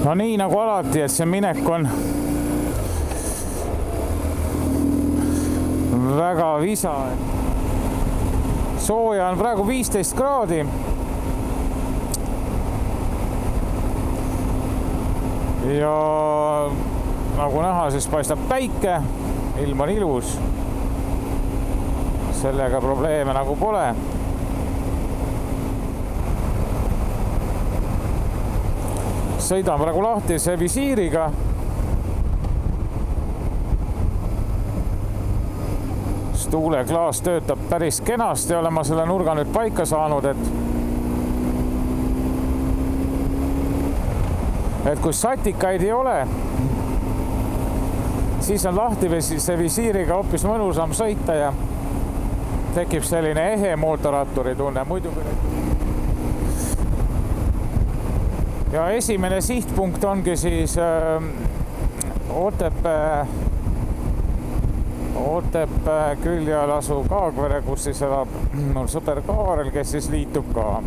No nii nagu alati, et see minek on väga visa. Sooja on praegu 15 kraadi. Ja nagu näha, siis paistab päike. Ilm on ilus. Sellega probleeme nagu pole. Sõidan praegu lahtise visiiriga. Tuuleklaas töötab päris kenasti. Olen ma selle nurga nüüd paika saanud, et kui satikaid ei ole, siis on lahtise visiiriga hoopis mõnusam sõita ja tekib selline ehe mootorratturi tunne. Muidugi ja esimene sihtpunkt ongi siis Otepää külje all asuv Kaagvere, kus siis elab mul sõber Kaarel, kes siis liitub ka.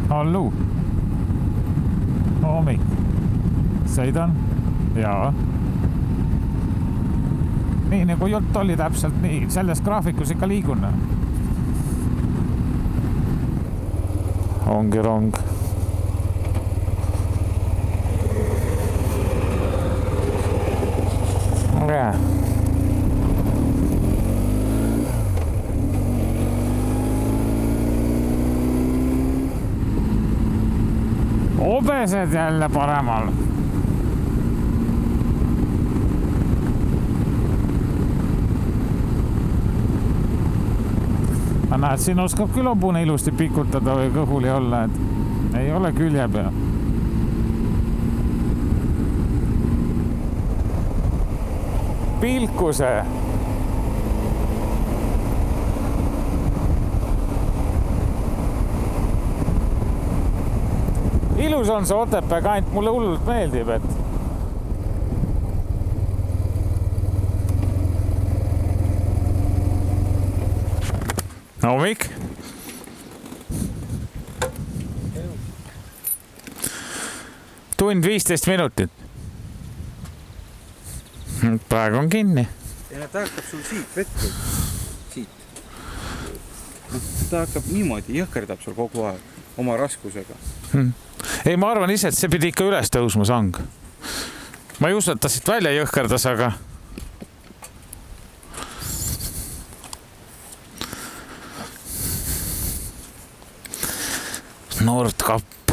Hallu. Hommik. Sõidan? Jaa. Nii nagu jutt oli täpselt nii. Selles graafikus ikka liigun. Ongi rong. Obesed jälle paremal. Ma näed, siin oskab küll hobune ilusti pikutada või kõhuli olla, et ei ole külje peal. Pilkuse. Ilus on see Otepää kant, mulle hullult meeldib, et hommik. Tund 15 minutit. Praegu on kinni. Ja ta hakkab sul siit vett. Siit. Ta hakkab niimoodi, jõhkerdab sul kogu aeg oma raskusega. Ei, ma arvan ise, et see pidi ikka üles tõusma sang. Ma ei usu, et ta siit välja jõhkerdas, aga Nordkapp.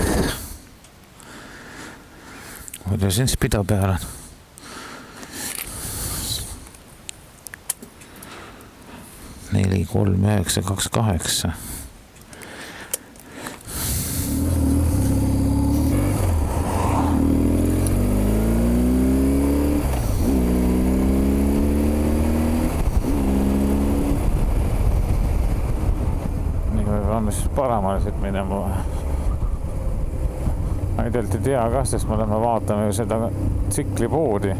Palju siin spido peal on? 4, 3, 9, 2, 8. Paramale siit minema. Ma ei tea ka, sest me oleme vaatame ju seda tsiklipoodi.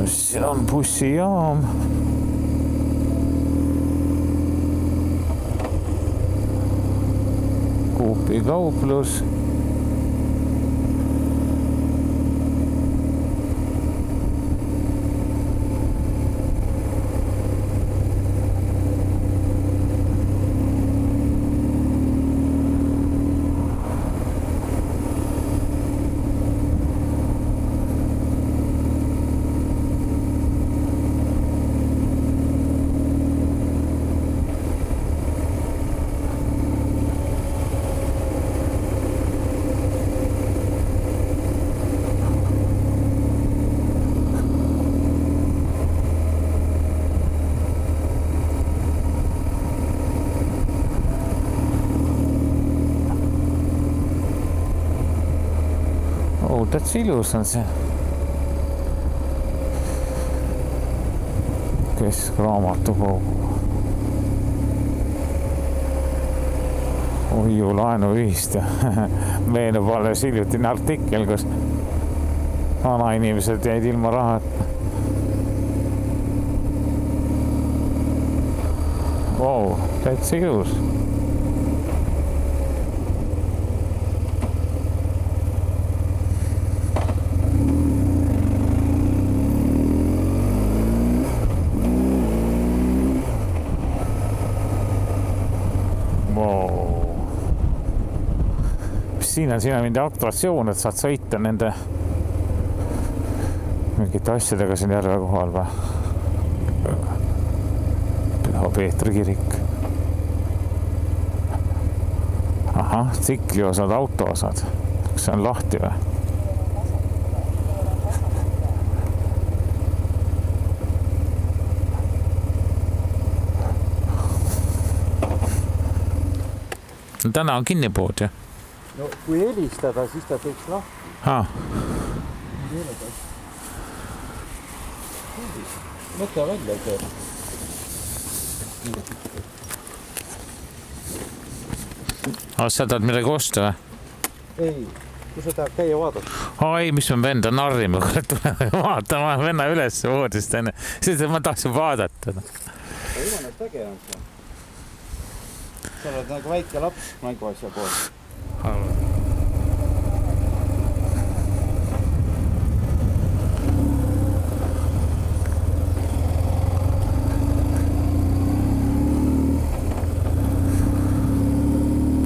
Siin on bussijaam. Coopi kauplus. Täitsa ilus on see. Keskraamatukogu. Hoiu laenuühistu. Meenub alles hiljutine artikkel, kus vanainimesed jäid ilma rahata. Wow, täitsa ilus. Siin on mingi aktuatsioon, et saad sõita nende mingite asjadega siin järve kohal või? Püha Peetri kirik. Ahah, tsikliosad, autoosad. Kas see on lahti või? Täna on kinni pood, jah? No kui helistada, siis ta teeks lahti. Mõtle välja see. Sa tahad midagi osta või? Ei, kui sa tahad käia vaadata. Ei, mis me venda narrime, tuleme vaatama venna üles voodist enne. Siis ma tahtsin vaadata. Ivanest äge on see. Sa oled nagu väike laps mänguasja pool.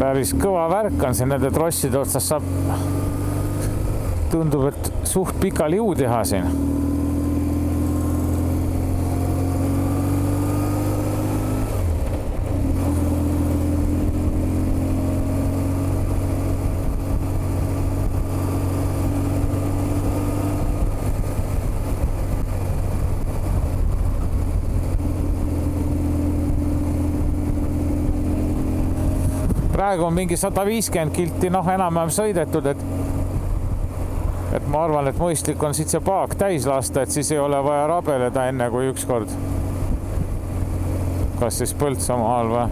Päris kõva värk on siin nende trosside otsas saab. Tundub, et suht pikal jõu teha siin. Praegu on mingi 150 kilti, enam-vähem sõidetud, et ma arvan, et mõistlik on siit see paak täis lasta, et siis ei ole vaja rabeleda enne kui ükskord. Kas siis Põltsamaal või?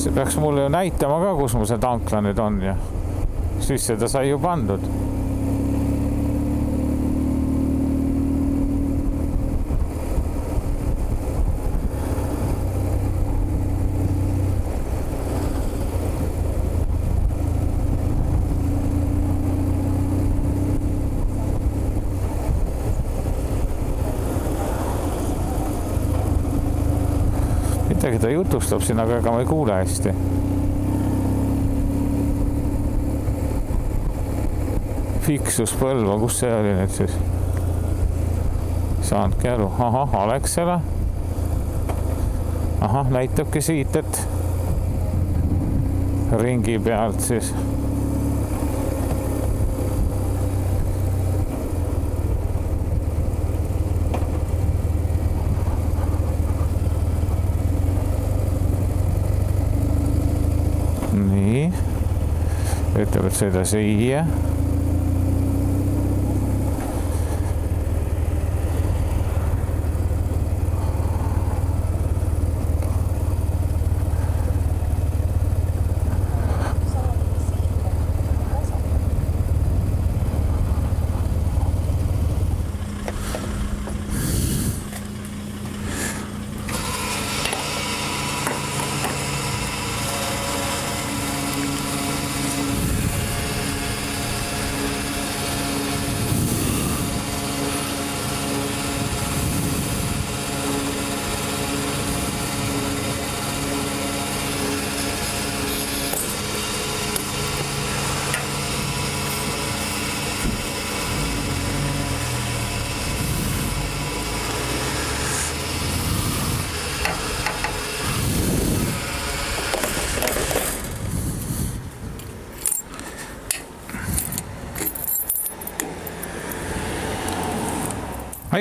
See peaks mulle ju näitama ka, kus mul see tankla nüüd on ja siis seda sai ju pandud. Midagi ta jutustab siin, aga ma ei kuule hästi. Fiksus Põlva, kus see oli nüüd siis? Saanudki aru. Ahah, Alexela. Ahah, näitabki siit, et ringi pealt siis. Nii. Ütleb, et sõida siia.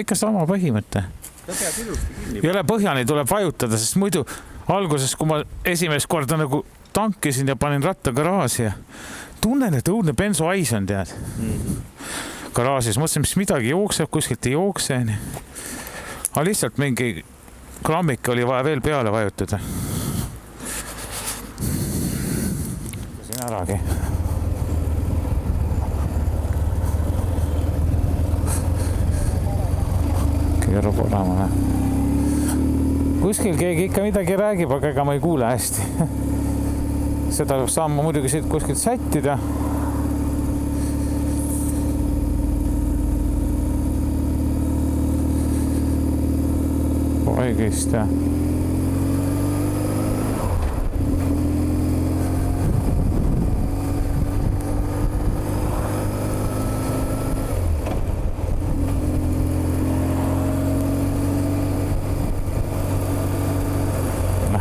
Ikka sama põhimõte. ta peab ilusti kinni. Jõle põhjani tuleb vajutada, sest muidu alguses, kui ma esimest korda nagu tankisin ja panin ratta garaaži ja tunnen, et õudne bensuhais on, tead. Garaažis mõtlesin, mis midagi jookseb, kuskilt ei jookse. Aga lihtsalt mingi grammik oli vaja veel peale vajutada. Siin äragi. Keerub olema. Kuskil keegi ikka midagi räägib, aga ega ma ei kuule hästi. Seda saan ma muidugi siit kuskilt sättida. Paigist ja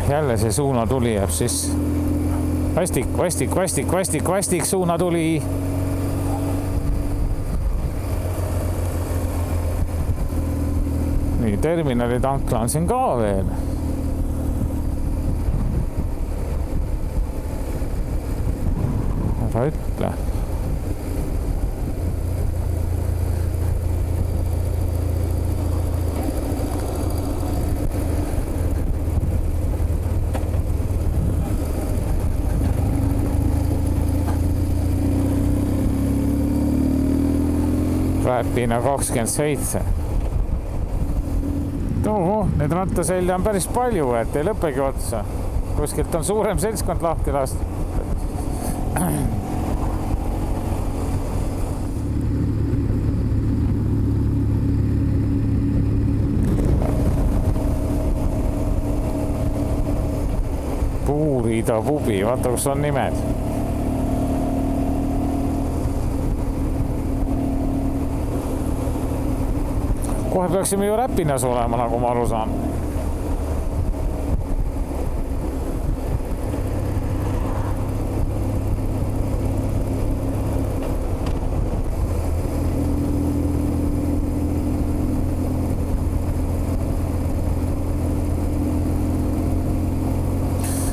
jälle see suunatuli jääb siis vastik suunatuli. Nii, terminali tankla on siin ka veel. Ära ütle. Räpina 27. Toho, need rattaselja on päris palju, et ei lõppegi otsa. Kuskilt on suurem seltskond lahti lastud. Puurida pubi, vaata kus on nimed. Kohe peaksime ju Räpinas olema, nagu ma aru saan.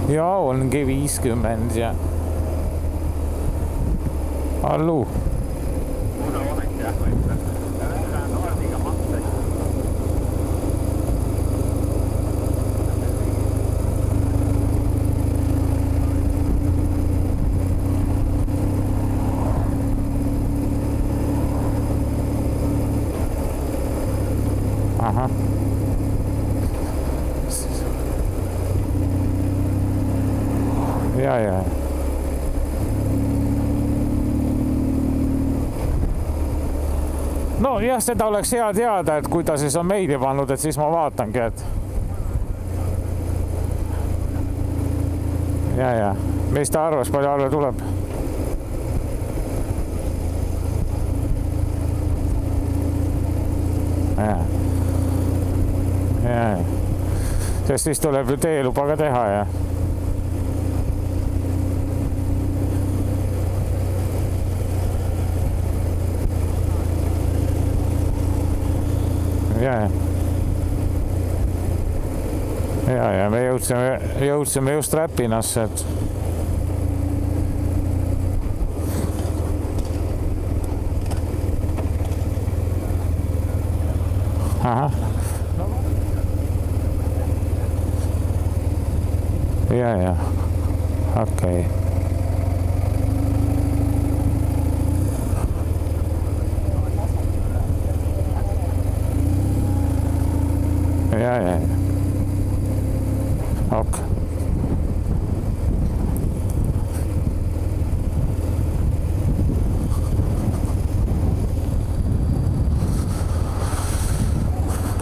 Ja ongi 50 ja Allu. Aha. Ja. No jah, seda oleks hea teada, et kui ta siis on meili pannud, et siis ma vaatangi, et ja. Mis ta arvas, palju arve tuleb? Ja. Sest siis tuleb ju teeluba ka teha ja me jõudsime just Räpinasse, et aha. Ja. Okei. Ja. Ok.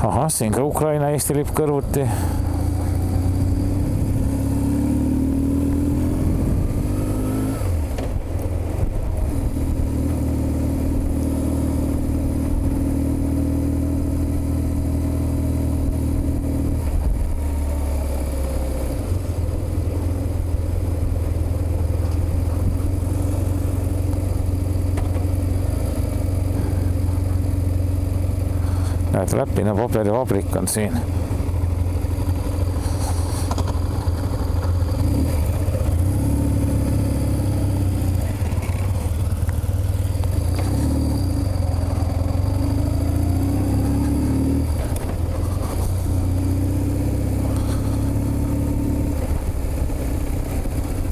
Aha, siin ka Ukraina Eesti lipp kõrvuti. näed, Räpina paberivabrik on siin.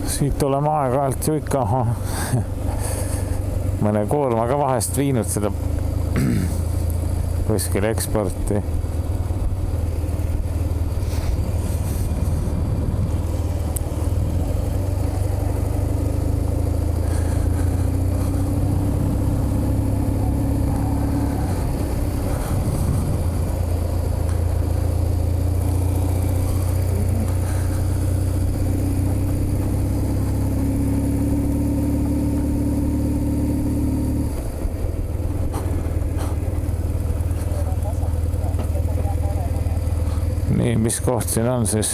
Siit oleme aeg-ajalt ju ikka mõne koormaga vahest viinud seda kuskil eksporti. Nii, mis koht siin on siis?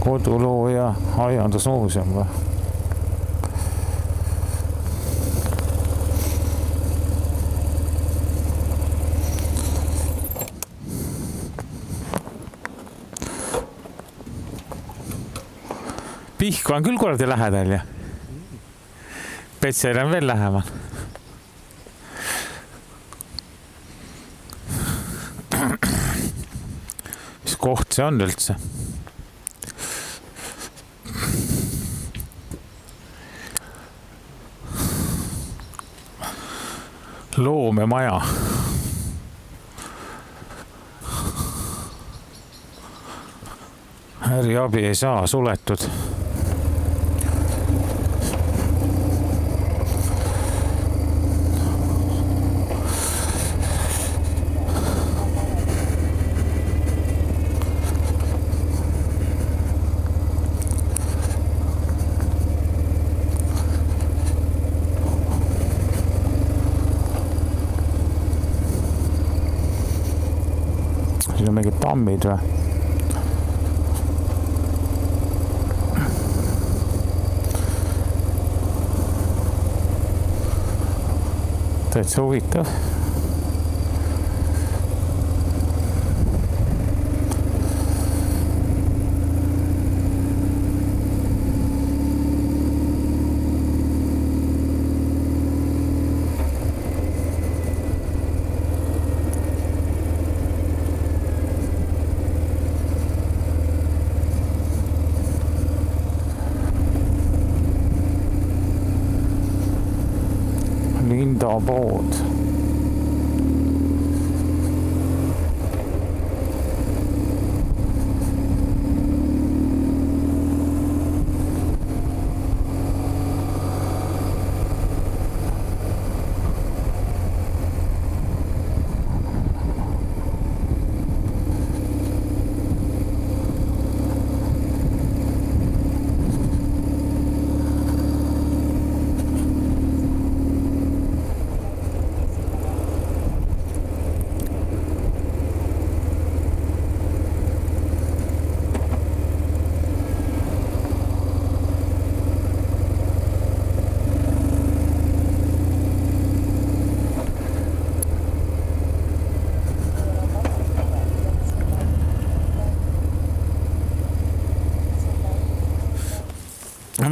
Kodulooja aiandusmuuseum või? Pihkva on küll kordi lähedal ja Petseri on veel lähemal. Koht see on üldse. Loomemaja. Äriabi ei saa, suletud. Siin on mingid tammid või? Täitsa huvitav. Linda pood.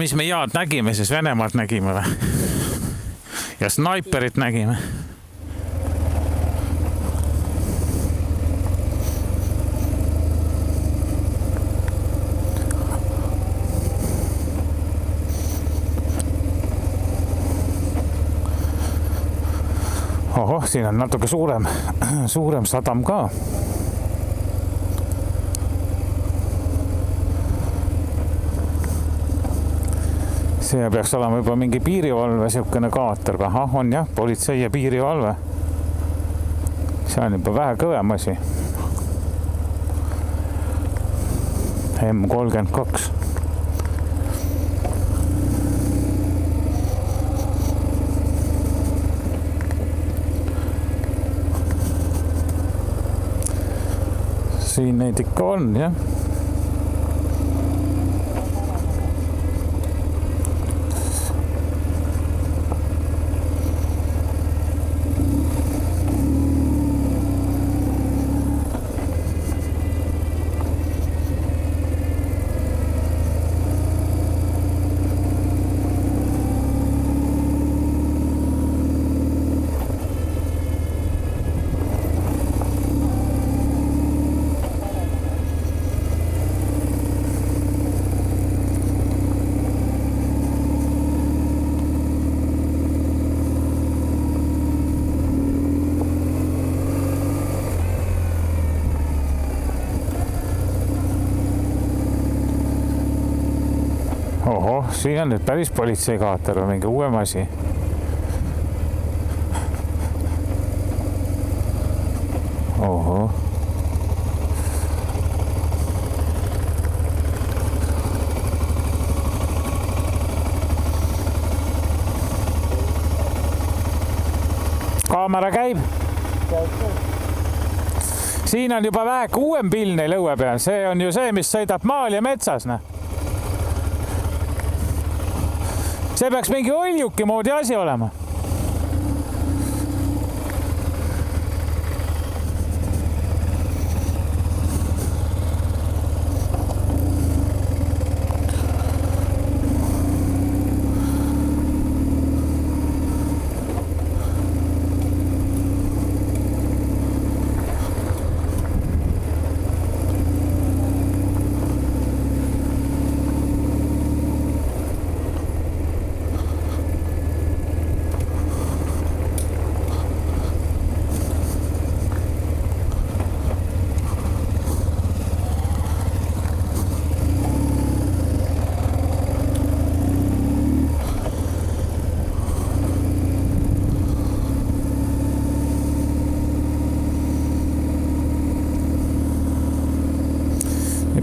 Mis me jaad nägime, siis Venemaalt nägime või? Ja snaiperit nägime. Ohoh, siin on natuke suurem sadam ka. See peaks olema juba mingi piirivalve siukene kaater. Ahah, on jah, politsei ja piirivalve. See on juba vähe kõvem asi. M32. Siin neid ikka on, jah. ohoh, siin on nüüd päris politseikaater või mingi uuem asi. Ohoh. Kaamera käib. Siin on juba väheke uuem pill neil õue peal. See on ju see, mis sõidab maal ja metsas. See peaks mingi oljuki moodi asi olema.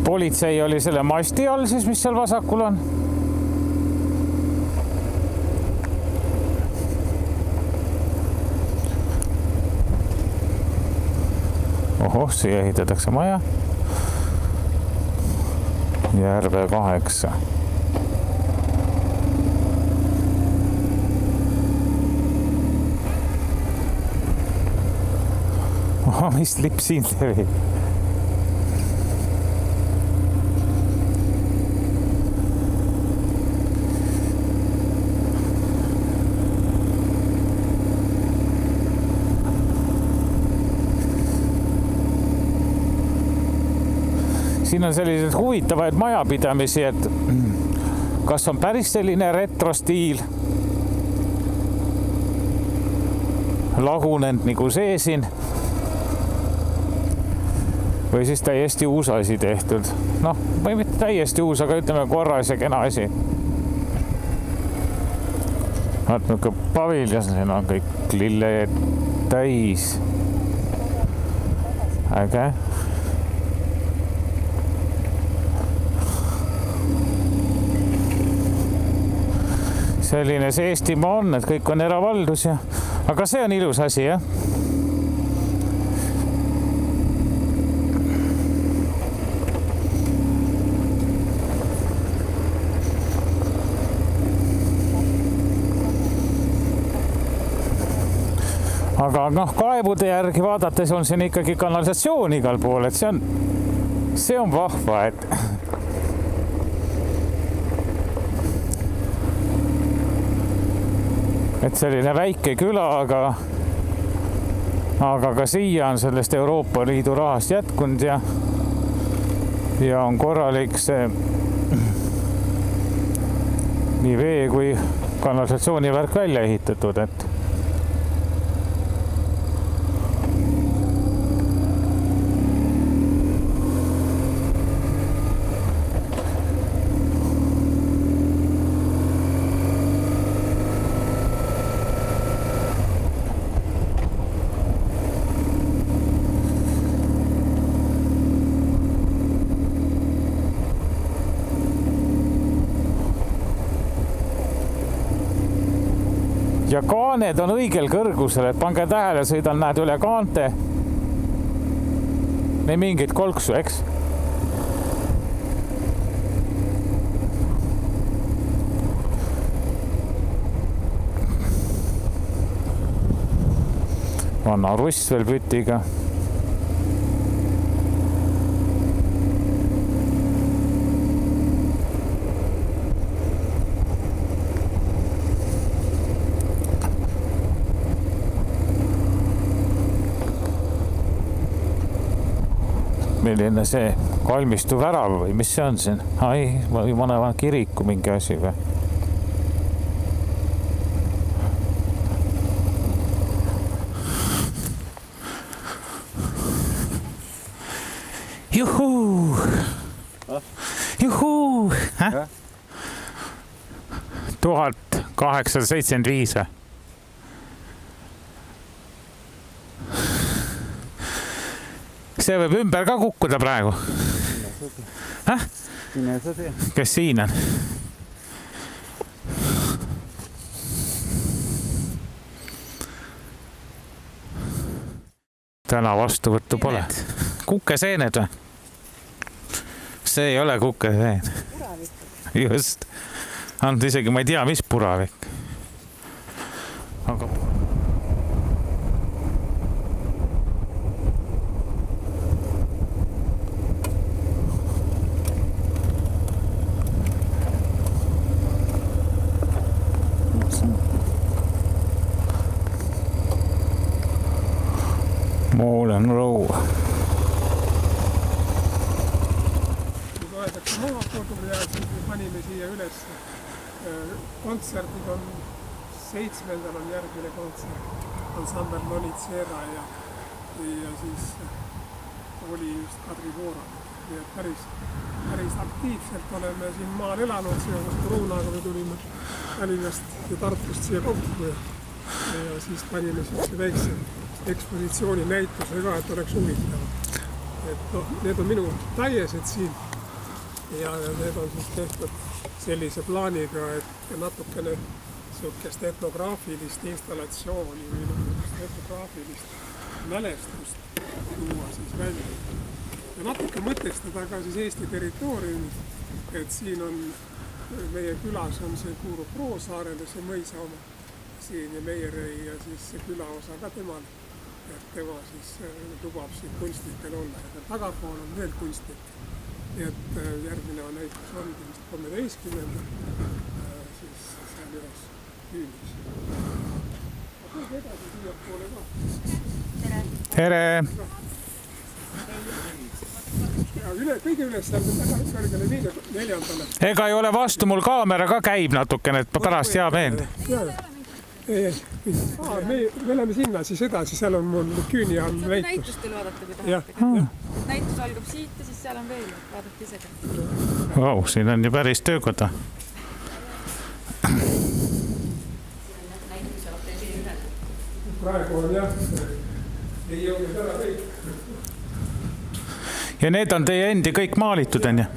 Politsei oli selle masti all siis, mis seal vasakul on. Ohoh, siia ehitatakse maja. Järve 8. Ohoh, mis lipp siin teeb? Siin on sellised huvitavaid majapidamisi, et kas on päris selline retrostiil lagunenud nagu see siin või siis täiesti uus asi tehtud. Noh, või mitte täiesti uus, aga ütleme korras ja kena asi. Vaat mõnka paviljon, siin on kõik lille täis. Äge. Selline see Eestimaa on, et kõik on eravaldus ja... Aga see on ilus asi, jah? Aga noh, kaevude järgi vaadates on siin ikkagi kanalisatsioon igal pool, et see on vahva, et... Et selline väike küla, aga ka siia on sellest Euroopa Liidu rahast jätkunud ja on korralik see nii vee kui kanalisatsioonivärk välja ehitatud, et ja kaaned on õigel kõrgusel, et pange tähele, sõidan näed üle kaante. Ei mingit kolksu, eks? Vanna russ veel pütiga. Milline see kalmistu värav või mis see on siin? Ai, ma näen kiriku mingi asi või? Juhuu! Juhuu! 1875. See võib ümber ka kukkuda praegu. Mine sa tea. Kes siin on? Täna vastuvõttu pole. Kukeseened või? See ei ole kukeseen. Just. Anda isegi ma ei tea, mis puravik. Aga... Molen Row. Kui võetakse maha kodu ja siis me panime siia üles. Kontserdid on 7. on järgmine kontsert. Ansambel Nolitsera ja siis oli just Kadri Vooran. Nii et päris aktiivselt oleme siin maal elanud. Seoses koroonaga me tulime Tallinnast ja Tartust siia kokku ja siis panime sellise väikse ekspositsiooni näituse ka, et oleks huvitav. Et need on minu täiesed siin ja need on siis tehtud sellise plaaniga, et natukene sihukest etnograafilist installatsiooni või etnograafilist mälestust tuua siis välja. Ja natuke mõtestada ka siis Eesti territooriumi, et siin on, meie külas on see kuulub Roosaarele, see mõisa oma siin ja Meieröi ja siis see külaosa ka temal. Et tema siis lubab siin kunstnikel olla ja tagapool on veel kunstnik. Nii et järgmine on näitus on vist 13. Siis seal üles Küünis. Aga kõige edasi siia poole ka. Tere! Ja kõige üles seal väga kõrgele 4. Ega ei ole vastu, mul kaamera ka käib natukene, et pärast hea meelde. Me oleme sinna siis edasi, seal on mul Küüni all näitus. Näitustel vaadata, kui tahate. Näitus algab siit ja siis seal on veel, vaadata ise ka. Wow, siin on ju päris töökoda. Praegu on jah, ei jõudnud ära kõik. Ja need on teie endi kõik maalitud, on ju?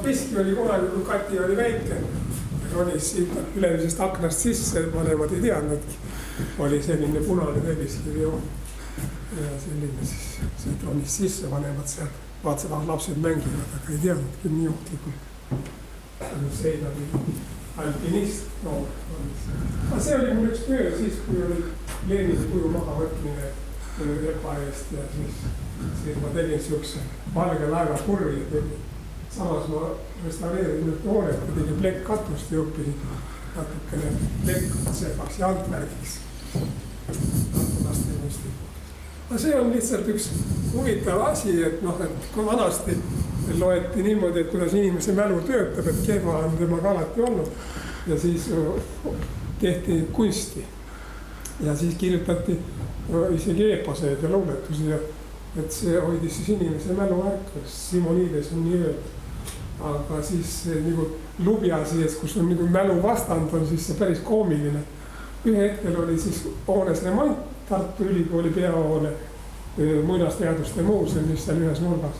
Keski oli kunagi, kui Kati oli väike. Oli siit ülemisest aknast sisse, vanemad ei teadnudki. Oli selline punane telliskivi joon. Ja selline siis, sealt ronis sisse vanemad seal. Vaatasid, lapsed mängivad, aga ei teadnudki nii juhtlikult. Seina oli alpinist. Aga see oli mul üks töö siis, kui oli Lenini kuju maha võtmine Repa eest ja siis ma tegin siukse valge laeva kurvi ja tegin. Samas ma restaureerin nüüd hoonet, kui tegin plekk-katust ja õppisin natukene plekk-tsepaks ja antmärgiks. Aga see on lihtsalt üks huvitav asi, et kui vanasti loeti niimoodi, et kuidas inimese mälu töötab, et kehva on temaga alati olnud ja siis tehti kunsti. Ja siis kirjutati isegi eeposeid ja luuletusi, et see hoidis siis inimese mälu ärkvas. Simonides on nii öeldud. Aga siis nagu lubja sees, kus on nagu mälu vastand, on siis see päris koomiline. Ühe hetkel oli siis hoones remont Tartu Ülikooli peahoone muinasteaduste muuseum, mis seal ühes nurgas.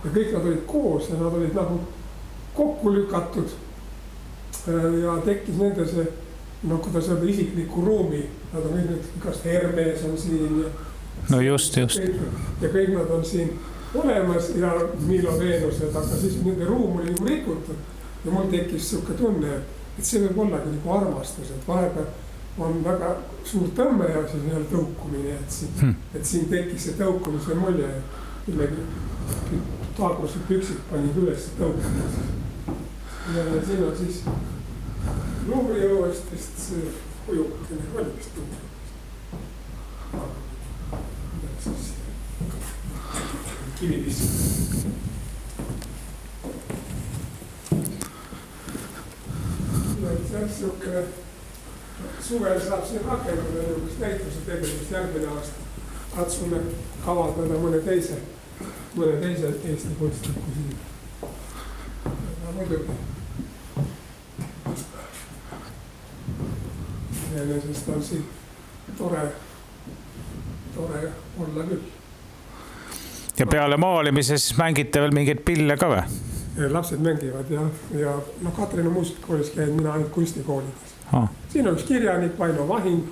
Ja kõik nad olid koos ja nad olid nagu kokku lükatud ja tekkis nende see, kuidas öelda, isikliku ruumi. Nad on kõik, kas Hermes on siin ja... No just. Ja kõik nad on siin olemas ja Milo Veenused, aga siis nende ruum oli nagu rikutud ja mul tekkis siuke tunne, et see võib ollagi nagu armastus, et vahepeal on väga suur tõmme ja siis jälle tõukumine, et siin tekkis see tõukumise mulje, millegi taagrused püksid panid üles tõukumise. Ja siin on siis luurijõuestist see kujukene valimist tõukumist. Kivivis. See on siukene, suvel saab siin rakendada näituse tegemist järgmine aasta. Katsume kavaldada mõne teise mõne teise Eesti kunstniku siin. Aga muidugi. Iseenesest on siin tore olla küll. Ja peale maalimise siis mängite veel mingeid pille ka või? Lapsed mängivad ja no Katrina muusikakoolis käin mina ainult kunstikoolides. Ah. Siin on üks kirjanik Vaino Vahing.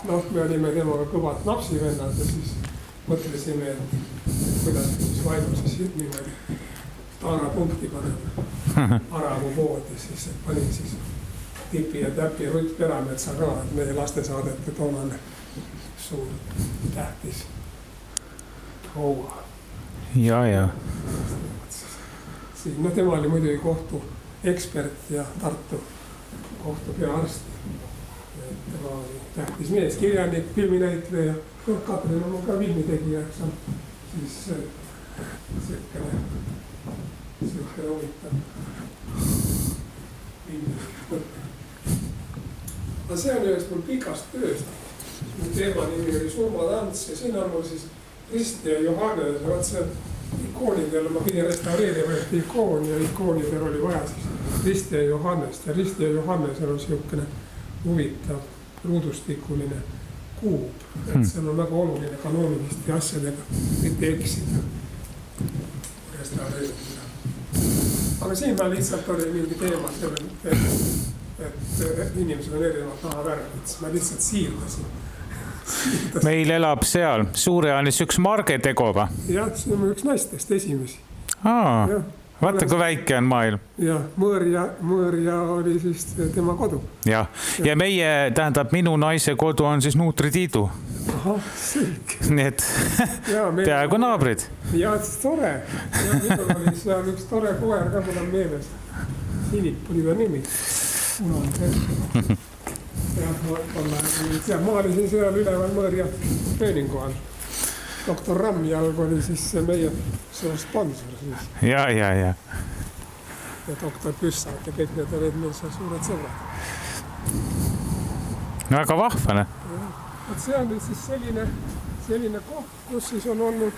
No, me olime temaga kõvad napsivennad ja siis mõtlesime, et kuidas siis Vaino siis niimoodi taarapunkti paneme Aravu poodi siis, et panin siis Tipi ja Täpi Rutt Perametsa ka, et meie lastesaadete toonane suur tähtis Hauga. Ja. No tema oli muidugi kohtu ekspert ja Tartu kohtu peaarst. Tema oli tähtis mees, kirjanik, filminäitleja. Katrin on ka filmitegija, eks on. Siis siukene huvitav filmi. Aga see on ühest mul pikast tööst. Teema nimi oli Surmatants ja siin on mul siis Risti ja Johannes. Vaat see ikoonidel ma pidin restaureerima ühte ikooni ja ikoonidel oli vaja siis Risti ja Johannest. Ja Risti ja Johannesel on siukene huvitav ruudustikuline kuub. Et seal on väga oluline kanooniliste asjadega mitte eksida. Restaureerimine. Aga siin ma lihtsalt oli mingi teema sellel, et inimesed on erinevalt nahavärvid. Ma lihtsalt siirdasin. Meil elab seal Suure-Jaanis üks Marge Tegoga. Jah, see on üks naistest esimesi. Vaata, kui väike on maailm. Ja Mõõrja oli siis tema kodu. Ja meie, tähendab, minu naise kodu on siis Nuutri Tiidu. Ahah, selge. Nii et peaaegu naabrid. Ja, tore. Ja minul oli seal üks tore koer ka, mul on meeles. Filip oli ta nimi. Ja ma olisin seal üleval Mõõrja treeningu all. Doktor Rammjalg oli siis meie sponsor. Ja. Ja doktor Püssat ja kõik need olid meil seal suured sõbrad. Väga vahvane. See on nüüd siis selline koht, kus siis on olnud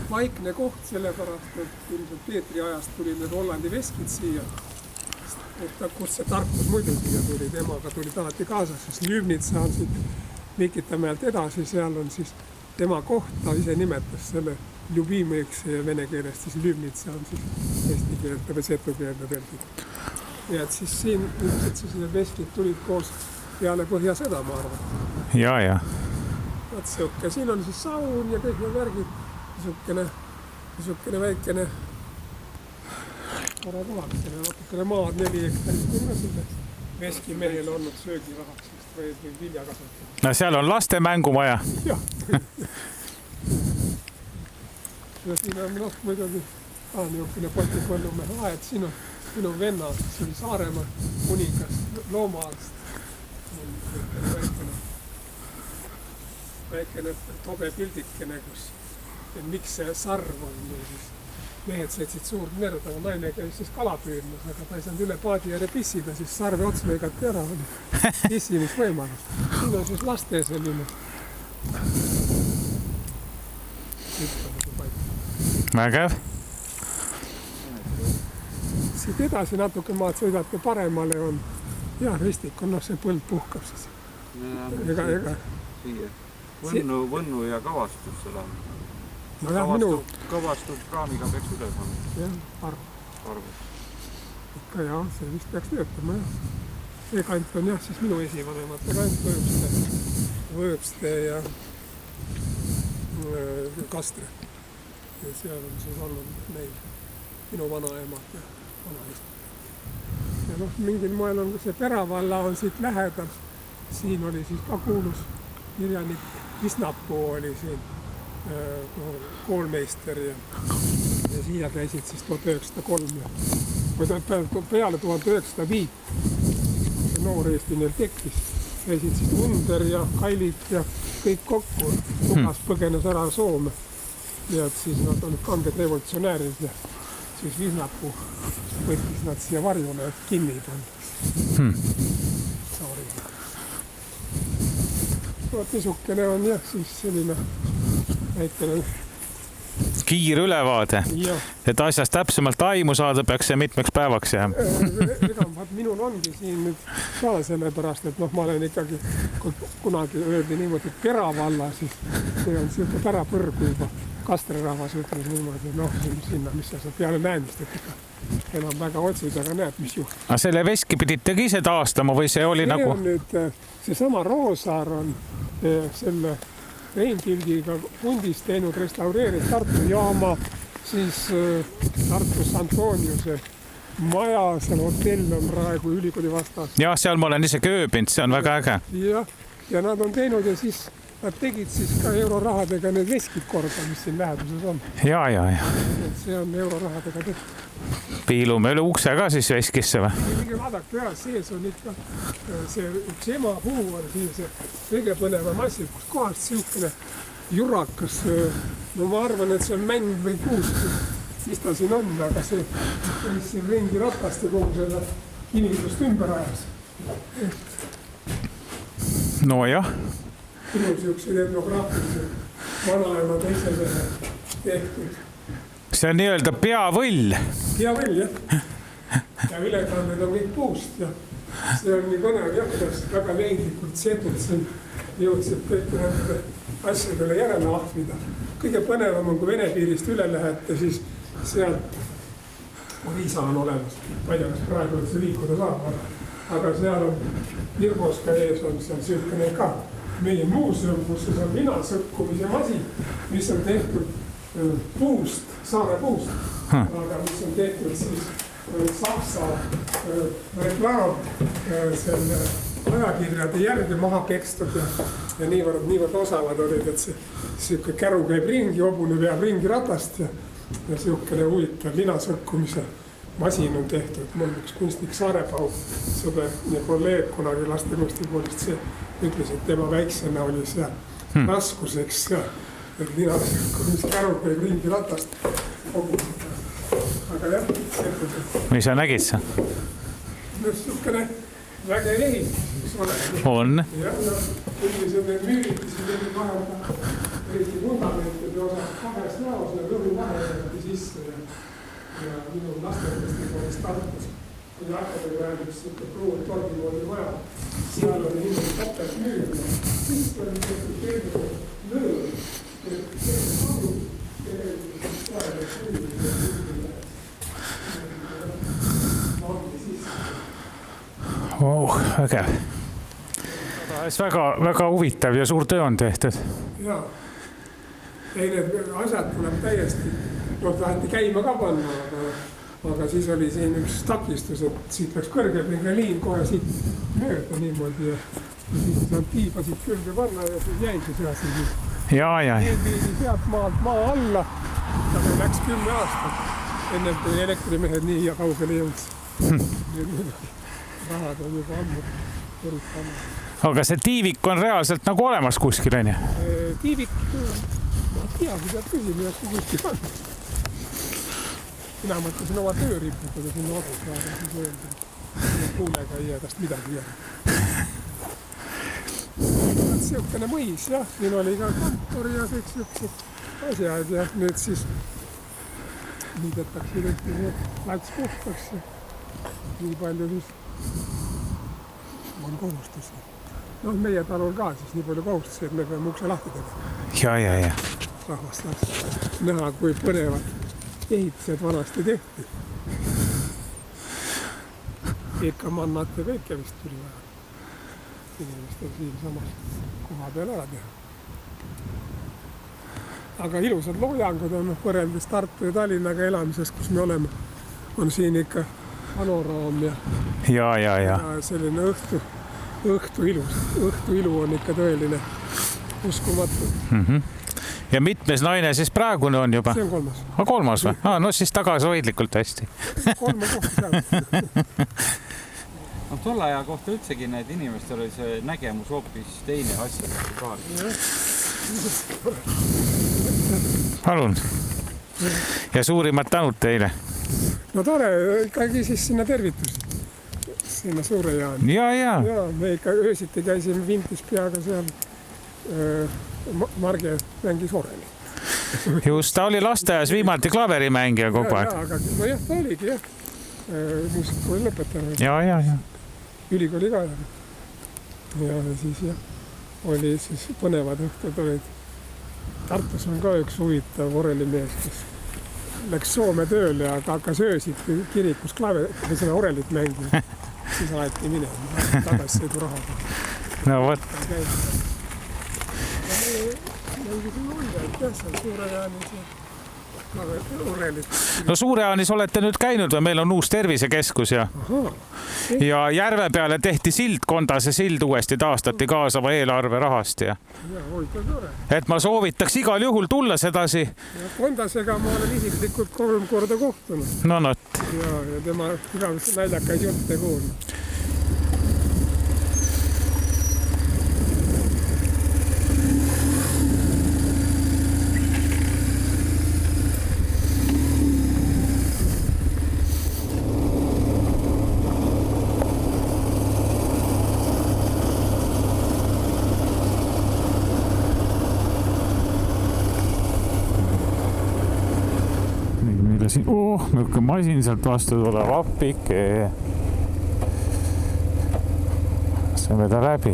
vaikne koht, sellepärast, et ilmselt Peetri ajast tuli need Hollandi veskid siia. Kus see tarkus muidu siia tuli, temaga tuli alati kaasas, siis Lübnitsa on siit Mikitamäelt edasi, seal on siis tema koht, ta ise nimetas selle Ljubimõiks ja vene keelest siis Lübnitsa on siis eesti keelt või setu keelde tõlgid. Ja et siis siin ilmselt siis need veskid tulid koos peale Põhjasõda, ma arvan. Ja. Vaat siuke, siin on siis saun ja kõik need värgid, siukene väikene tore kohakene, natukene maad 4 hektarit küll selleks. Veski mehel olnud söögirahaks või vilja kasutada. No seal on laste mängumaja. Jah. Ja siin on muidugi niisugune potipõllumehe aed. Siin on minu venna, kes oli Saaremaa kuningas, loomaarst. Väikene tobe pildikene, kus miks see sarv on siis. Mehed sõitsid suurt merd, aga naine käis siis kala püüdmas, aga ta ei saanud üle paadi ja pissida, siis sarve ots lõigati ära, oli pissimisvõimalus. Siin on siis laste selline. Vägev. Siit edasi natuke maad sõidate paremale on, ristik on, see põld puhkab siis. Ega. Võnnu ja kavastus seal on. No jah, kavastus kraamiga peaks üle saama. Jah, arvu. Ikka jah, see vist peaks töötama jah. See kant on jah, siis minu esivanemate kant Võõpste ja Kastre. Ja seal on siis olnud meil minu vanaemad ja vanaisad. Ja mingil moel on see Peravalla on siit lähedal. Siin oli siis ka kuulus kirjanik Visnapuu oli siin. Koolmeister ja siia käisid siis 1903 või peale 1905 see noor Eesti neil tekkis käisid siis Under ja Kailit ja kõik kokku Lukas põgenes ära Soome ja siis nad olid kanged revolutsionäärid ja siis Visnapuu võttis nad siia varjule kinni panna saariga. Niisugune on jah siis selline väikene kiirülevaade, et asjast täpsemalt aimu saada, peaks see mitmeks päevaks jääma. Minul ongi siin nüüd ka sellepärast, et ma olen ikkagi, kunagi öeldi niimoodi, et Peravalla, siis see on siuke pärapõrgu juba. Kastre rahvas ütles niimoodi, sinna, mis sa peale näemist, et ikka enam väga otsid, aga näed, mis juhtub. Aga selle veski piditegi ise taastama või see oli see nagu? On nüüd, seesama Roosaar on selle Reinkilgiga pundis teinud restaureerid Tartu jaama, siis Tartus Antoniuse maja, seal hotell on praegu ülikooli vastas. Jah, seal ma olen isegi ööbinud, see on väga äge. Ja nad on teinud ja siis nad tegid siis ka eurorahadega need veskid korda, mis siin läheduses on. Ja. Et see on eurorahadega tehtud. Piilume üle ukse ka siis veskisse või? Kõige vaadake ära, sees on ikka see üks emapuu on siin see kõige põnevam asi, kus kohast siukene jurakas, ma arvan, et see on mäng või kuusk, mis ta siin on, aga see, mis siin ringi ratast ja kogu selle inimest ümber ajas. No jah. Minu siukse etnograafilise vanaema teise mehe tehtud. See on nii-öelda peavõll. Peavõll, jah. Ja ülekanded on kõik puust ja see on nii põnev jah, kuidas väga leidlikult setud siin jõudsid kõik nende asjadele järele ahvida. Kõige põnevam on, kui Vene piirist üle lähete, siis sealt Riisa on olemas. Ma ei tea, kas praegu see liikuda saab, aga seal on Virgoska ees on seal süükene ka meie muuseum, kus on linasõkkumise masin, mis on tehtud puust, saare puust, aga mis on tehtud siis Saksa reklaam selle ajakirjade järgi maha pekstud ja niivõrd osavad olid, et see käru käib ringi, hobune veab ringi ratast ja siukene huvitav linasõkkumise masin on tehtud. Mul üks kunstnik Saarepau, sõber ja kolleeg kunagi lastekunstikoolist, see ütles, et tema väiksena oli seal raskuseks et linasõkkumise käru käib ringi ratast. Aga jah, mis sa nägid sa? Niisugune vägev ehitus, mis on. Jah, üldiselt need müüritised olid vahelda eriti fundamentide osas kahes näos, need õhu vaheldi sisse ja minu lastekunstikoolist Tartus, kui hakkasid räägiks siuke pruun tordimoodi maja, seal oli niimoodi topelt müür. Siis oli keegi lõõr, Vägev. Väga huvitav ja suur töö on tehtud. Jaa. Ei, need asjad tuleb täiesti, taheti käima ka panna, aga siis oli siin üks takistus, et siit läks kõrgepinge liin kohe siit mööda niimoodi ja siis on tiibasid külge panna ja siis jäi see seas. Ja. Viidi sealt maalt maa alla, aga läks 10 aastat, enne kui elektrimehed nii ja kaugele jõudis. Rahad on juba ammu võrut panna. Aga see tiivik on reaalselt nagu olemas kuskil, on ju? Tiivik, ma teagi, peab küsima, kui kuskil on. Mina mõtlesin oma tööripputada sinna odus vaada, siis öelda, kuulega ei jää tast midagi jää. Siukene mõis, jah, siin oli ka kontor ja kõik siuksed asjad ja nüüd siis liidetakse kõik läks puhtaks ja nii palju siis on kohustusi. Meie talul ka siis nii palju kohustusi, et me peame ukse lahti tegema. Ja. Rahvast tahaks näha, kui põnevad ehitused vanasti tehti. Ikka mannat ja kõike vist tuli vaja. Inimestel siin samas koha peal ära teha. Aga ilusad loojangud on võrreldes Tartu ja Tallinnaga elamises, kus me oleme. On siin ikka panoraam ja selline õhtu ilu on ikka tõeline uskumatu. Ja mitmes naine siis praegune on juba? See on 3. Kolmas või? No siis tagasihoidlikult hästi. 3 kohta seal. Tolle aja kohta üldsegi need inimestel oli see nägemus hoopis teine asja. Palun. Ja suurimad tänud teile. No tore, ikkagi siis sinna tervitusi. Sinna Suure Jaani. Ja. Me ikka öösiti käisime Vintis peaga seal. Marge mängis oreli. just, ta oli lasteaias viimati klaverimängija kogu aeg. Aga nojah, ta oligi jah. Muusikakooli lõpetanud. Ja. Ülikooli ka. Ja siis jah, oli siis põnevad õhtud olid. Tartus on ka üks huvitav orelimees, kes läks Soome tööle, aga hakkas öösid kirikus või seda orelit mängima. Siis aeti minema, tagasi sõidurahaga. No vot. Mängisin ulgelt, jah, seal Suure-Jaanis orelit. No Suure-Jaanis olete nüüd käinud või meil on uus tervisekeskus ja järve peale tehti sild, Kondase sild uuesti taastati kaasava eelarve rahast ja et ma soovitaks igal juhul tulla sedasi. Kondasega ma olen isiklikult 3 korda kohtunud. No. Ja tema igavesti naljakas jutte kuulnud. Milline masin sealt vastu tuleb, appike. Saame ta läbi.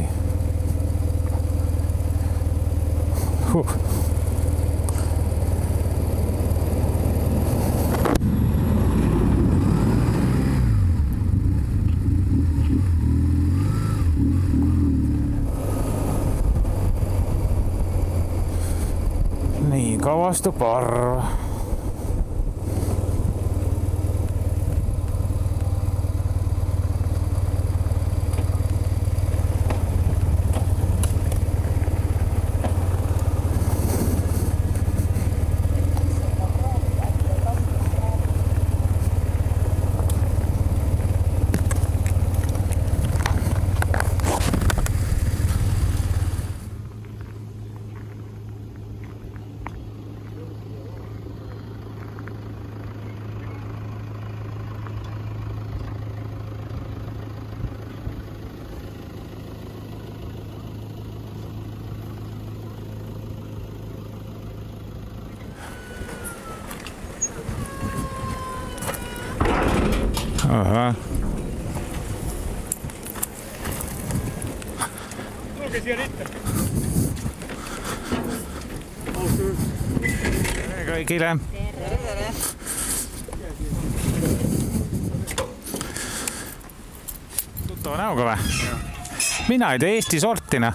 Nii, kavastub arv. Aha. Tulge siia ritta. Tere kõigile. Tere. Tuttava näoga või? Mina ei tea Eesti sortina.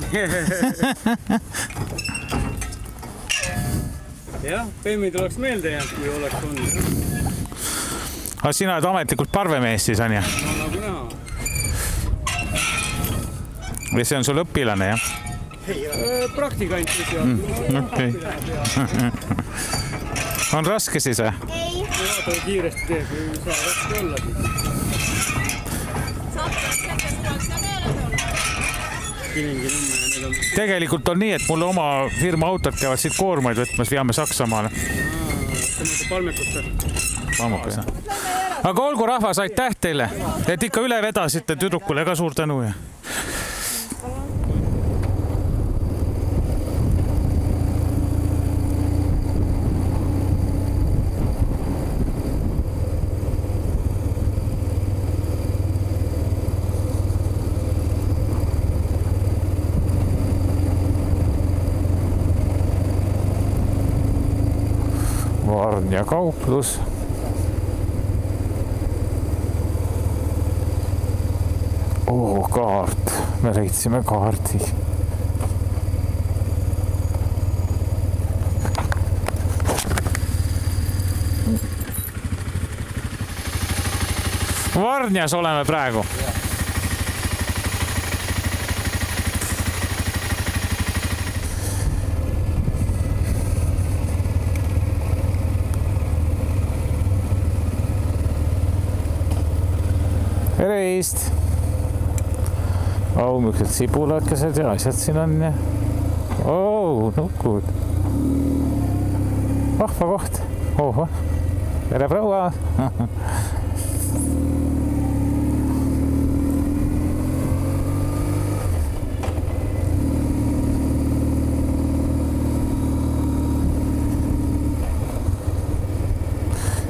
Jah, Pemmid oleks meelde jäänud, kui oleks olnud. Aga sina oled ametlikult parvemees siis on ja? No nagu näha. Või see on sul õpilane jah? Praktikant siis jah. Okay. On raske siis või? Vaata kiiresti teeb, ei saa raske olla siis. Tegelikult on nii, et mulle oma firma autod käivad siit koormaid võtmas, veame Saksamaale. Palmekusse. Aga olgu rahvas, aitäh teile, et ikka üle vedasite tüdrukule ka suur tänu. Varnja kauplus. Kaart. Me leidsime kaardi. Varnjas oleme praegu. Tervist! Millised sibulakesed ja asjad siin on ja... nukud. Vahva koht. Oho. Tere proua.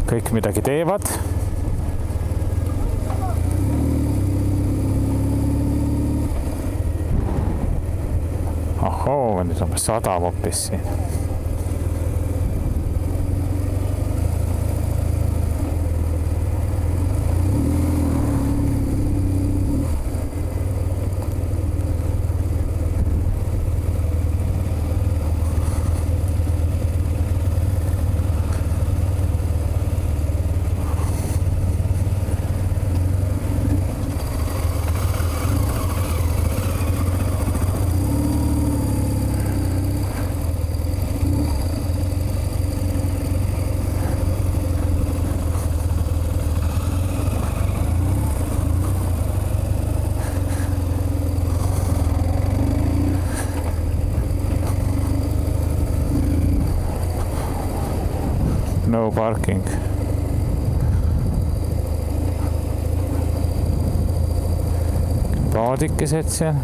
kõik midagi teevad. Ahoo, nüüd on sadam hoopis siin. No parking. Paadikesed seal.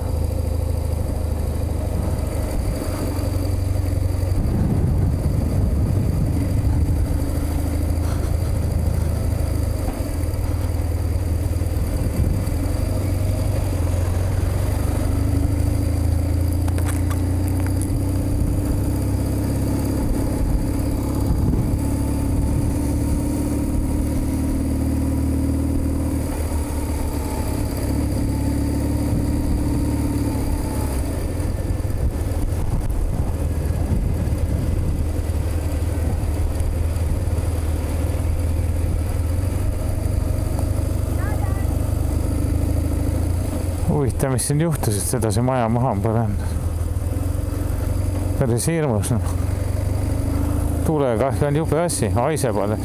Huvitav, mis siin juhtus, et seda see maja maha on põlenud. Päris hirmus. Tulekahju on jube asi, haiseb alles.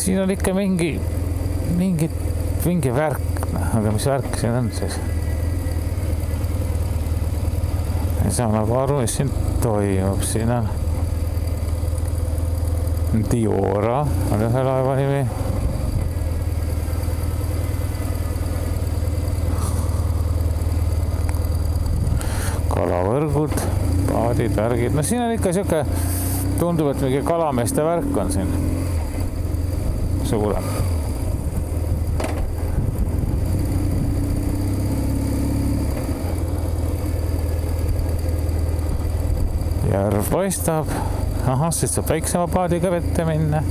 Siin on ikka mingi värk, aga mis värk siin on siis? Ei saa nagu aru, mis siin toimub. Siin on Diora, on ühe laeva nimi. Kalavõrgud, paadid, värgid. No siin on ikka siuke, tundub, et mingi kalameeste värk on siin. Suurem. Järv paistab. Ahah, siis saab väiksema paadiga vette minna.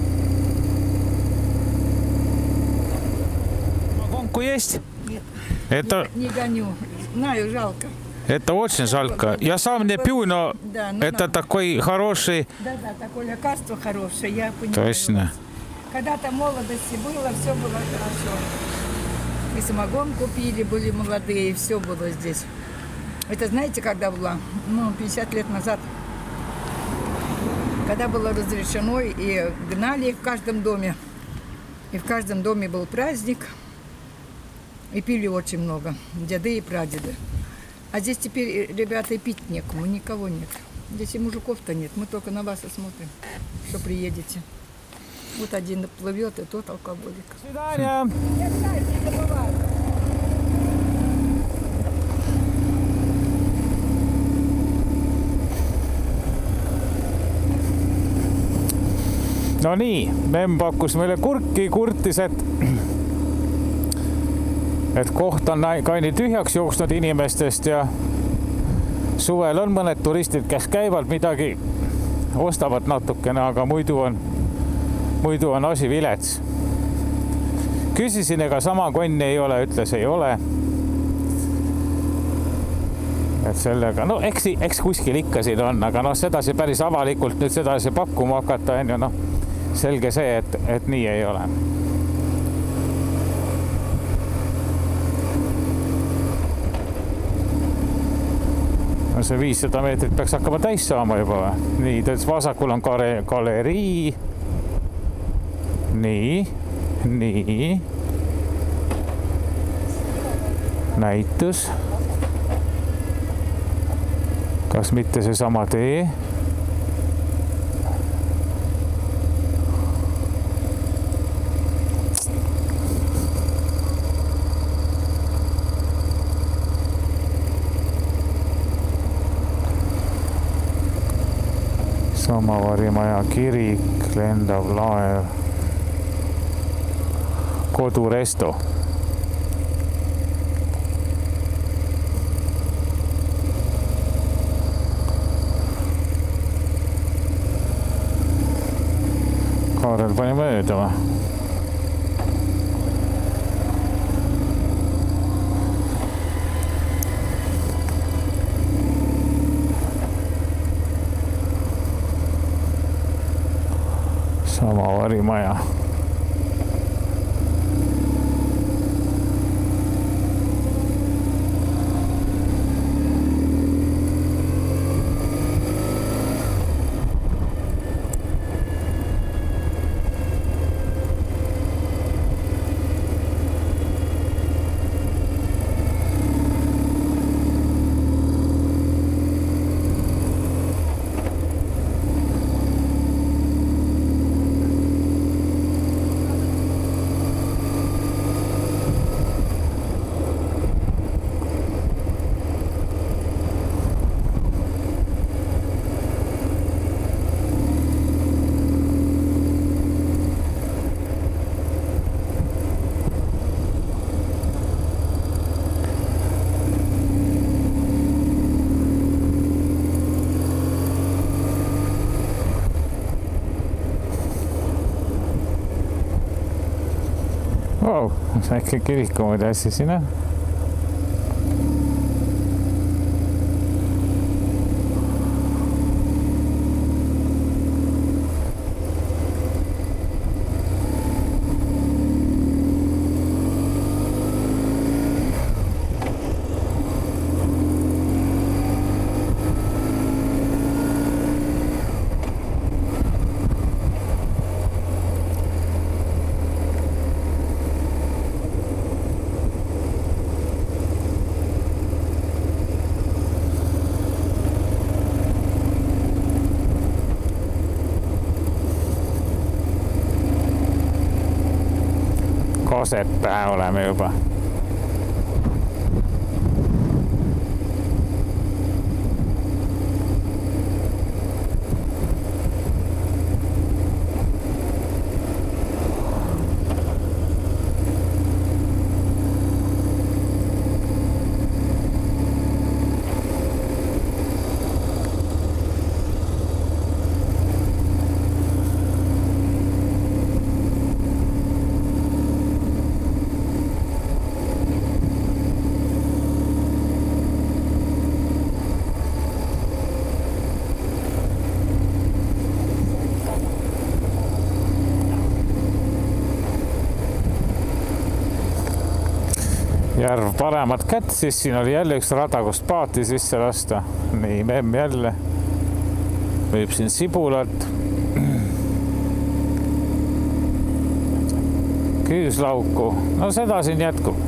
Конку есть? Нет. Это... Не гоню. Знаю, жалко. Это очень жалко. Я сам не пью, но да, это такой хороший... Да, такое лекарство хорошее, я понимаю. Точно. Когда-то в молодости было, все было хорошо. И самогон купили, были молодые, все было здесь. Это знаете, когда было? 50 лет назад. Когда было разрешено, и гнали в каждом доме. И в каждом доме был праздник. И пили очень много. Деды и прадеды. А здесь теперь, ребята, и пить некому, никого нет. Здесь и мужиков-то нет. Мы только на вас и смотрим, что приедете. Вот один плывет, и тот алкоголик. Свидания. Я знаю, не забываю. No nii, Memm pakkus meile kurki, kurtis, et koht on kaini tühjaks jooksnud inimestest ja suvel on mõned turistid, kes käivad midagi, ostavad natukene, aga muidu on asi vilets. Küsisin, ega sama konni ei ole, ütles ei ole. et sellega, no eks kuskil ikka siin on, aga noh, sedasi päris avalikult nüüd sedasi pakkuma hakata, on ju, noh, selge see, et nii ei ole. No see 500 meetrit peaks hakkama täis saama juba või? Nii, tõesti vasakul on galerii. Nii. Näitus. Kas mitte seesama tee? Samavarimaja kirik, lendav laev, koduresto. Kaarel pani mööda või? Samavarimaja. Wow, väike kirikumoodi asja siin on. Kosepää oleme juba. Järv paremat kätt, siis siin oli jälle üks rada, kust paati sisse lasta. Nii, memm jälle. Võib siin sibulat. Küüslauku. No seda siin jätkub.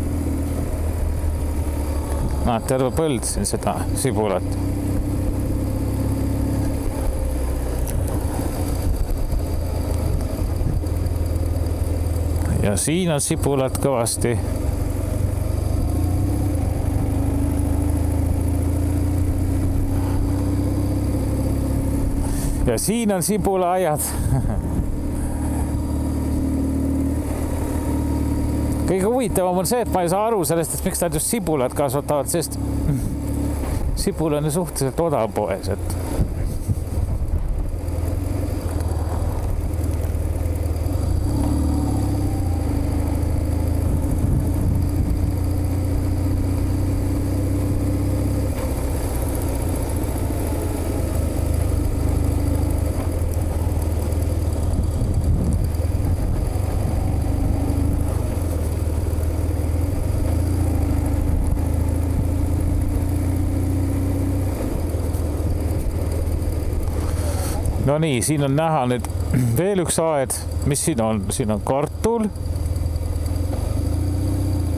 Näed, terve põld siin seda sibulat. Ja siin on sibulat kõvasti. Ja siin on sibulaaiad. Kõige huvitavam on see, et ma ei saa aru sellest, et miks nad just sibulad kasvatavad, sest sibul on ju suhteliselt odav poes, et no nii, siin on näha nüüd veel üks aed, mis siin on kartul,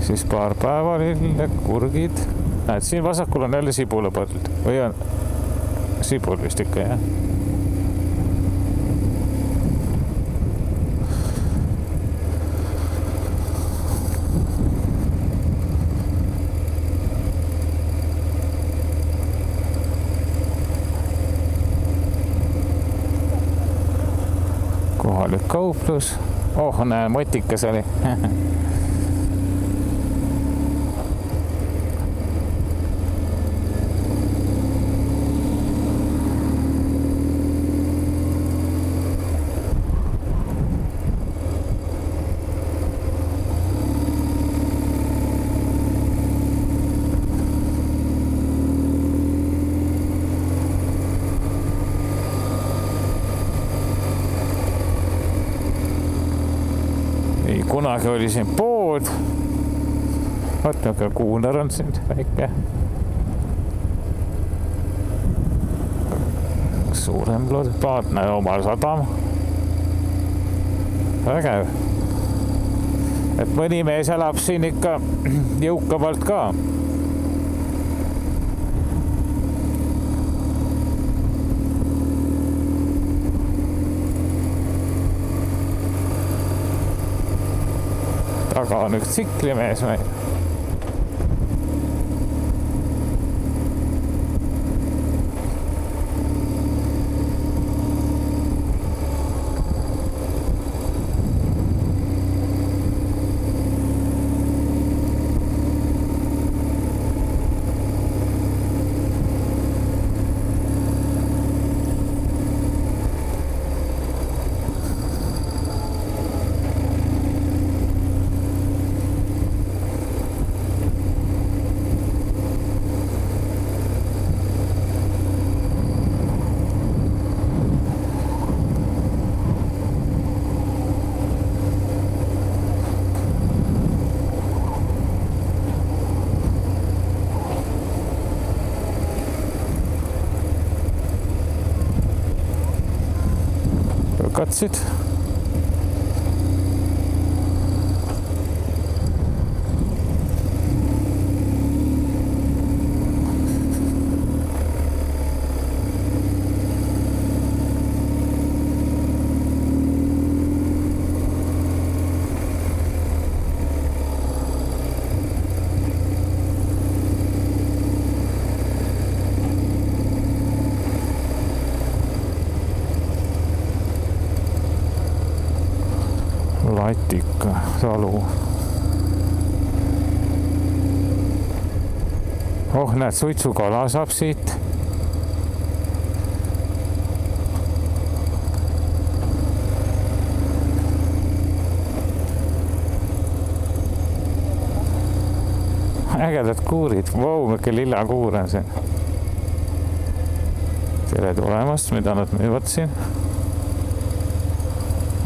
siis paar päevalille, kurgid, näed, siin vasakul on jälle sibulapõld või on sibul vist ikka, jah. Kohalik kauplus. Oh, näe, motikas oli. Kunagi oli siin pood. Vaat niisugune kuuner on siin väike. Suurem plaat, näe oma sadam. Vägev. Et mõni mees elab siin ikka jõukamalt ka. Taga on üks tsiklimees meil. Katsid. Latika talu. Oh, näed, suitsukala saab siit. Ägedad kuurid. Vau, mikä lilla kuur on see. Tere tulemast, mida nad müüvad siin.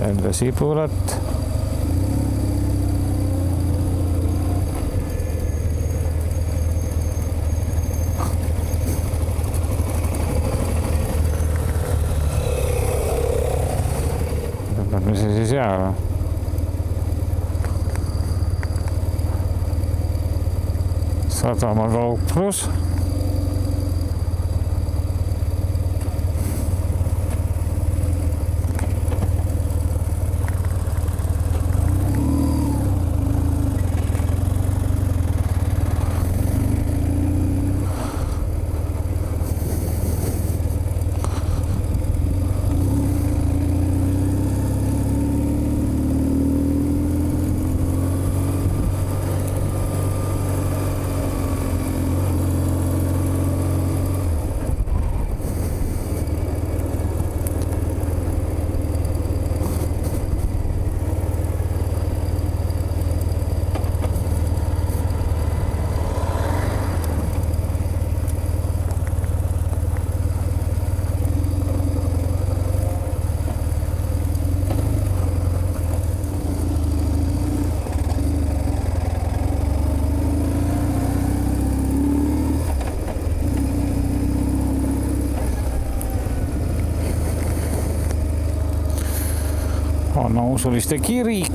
Jälle sibulat. Mis see siis jääb? Sadama kauplus. Usuliste kirik.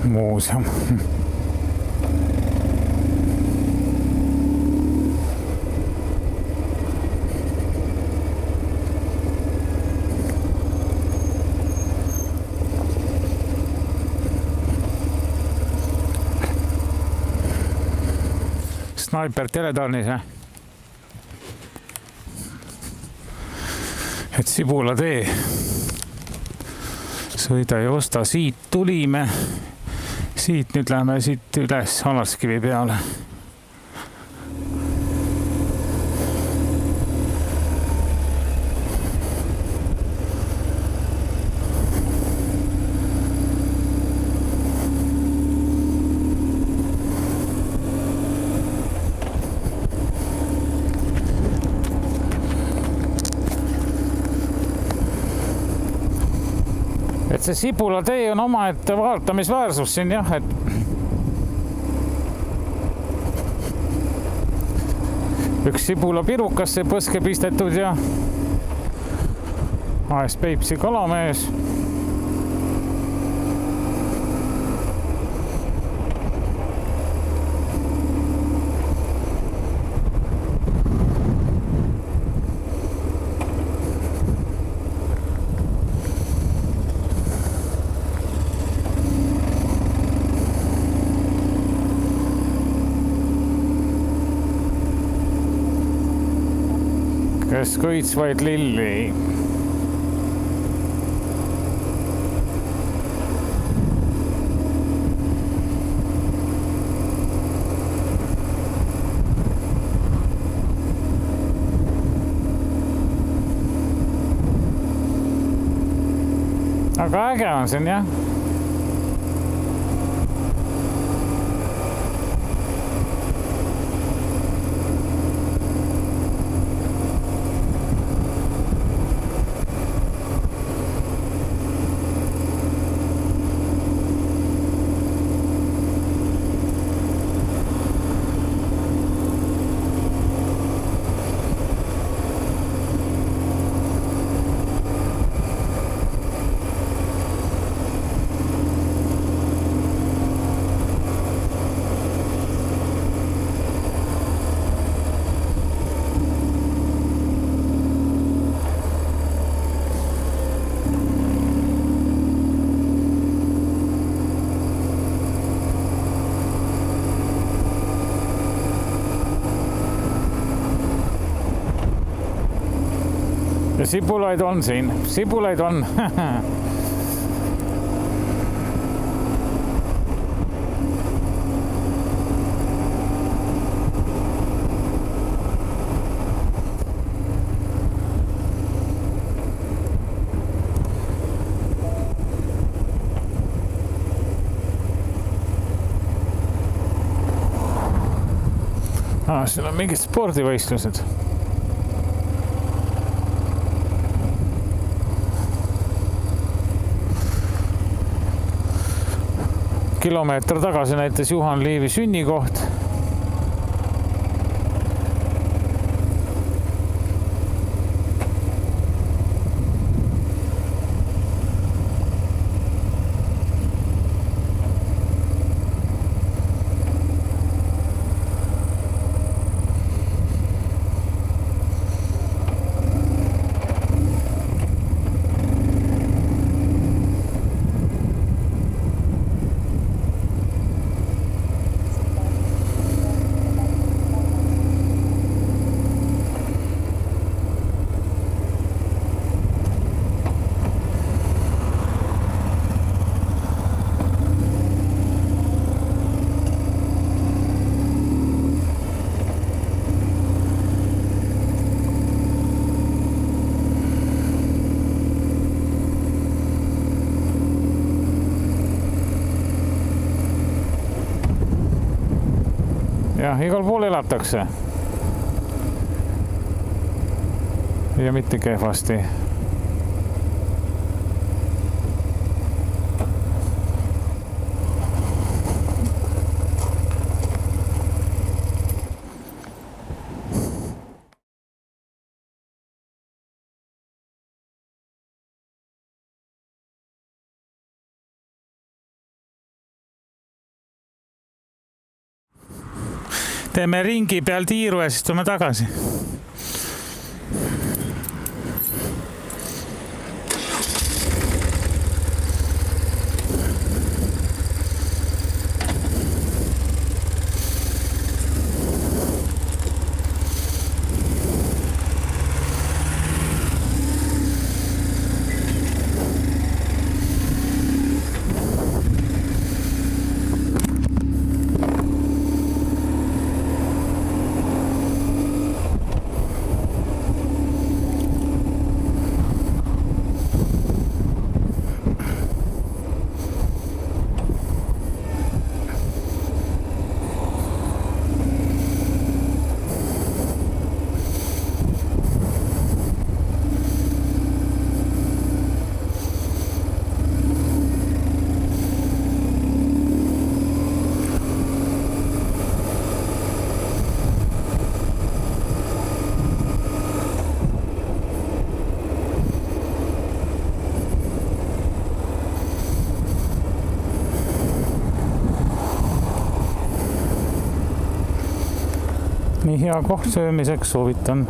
Muuseum. Snaiper teletornis, et Sibula tee. Sõida ja osta, siit tulime. Siit nüüd läheme siit üles Alarskivi peale. Et see Sibula tee on omaette vaatamisväärsus siin jah, et üks Sibula pirukasse põske pistetud ja AS Peipsi kalamees. Kes kõitsvaid lilli. Aga äge on siin jah. Ja sibulaid on siin, sibulaid on. Siin on mingid spordivõistlused. Kilomeeter tagasi näitas Juhan Liivi sünnikoht. Jah, igal pool elatakse. ja mitte kehvasti. Teeme ringi peal tiiru ja siis tuleme tagasi. Nii hea koht söömiseks, soovitan.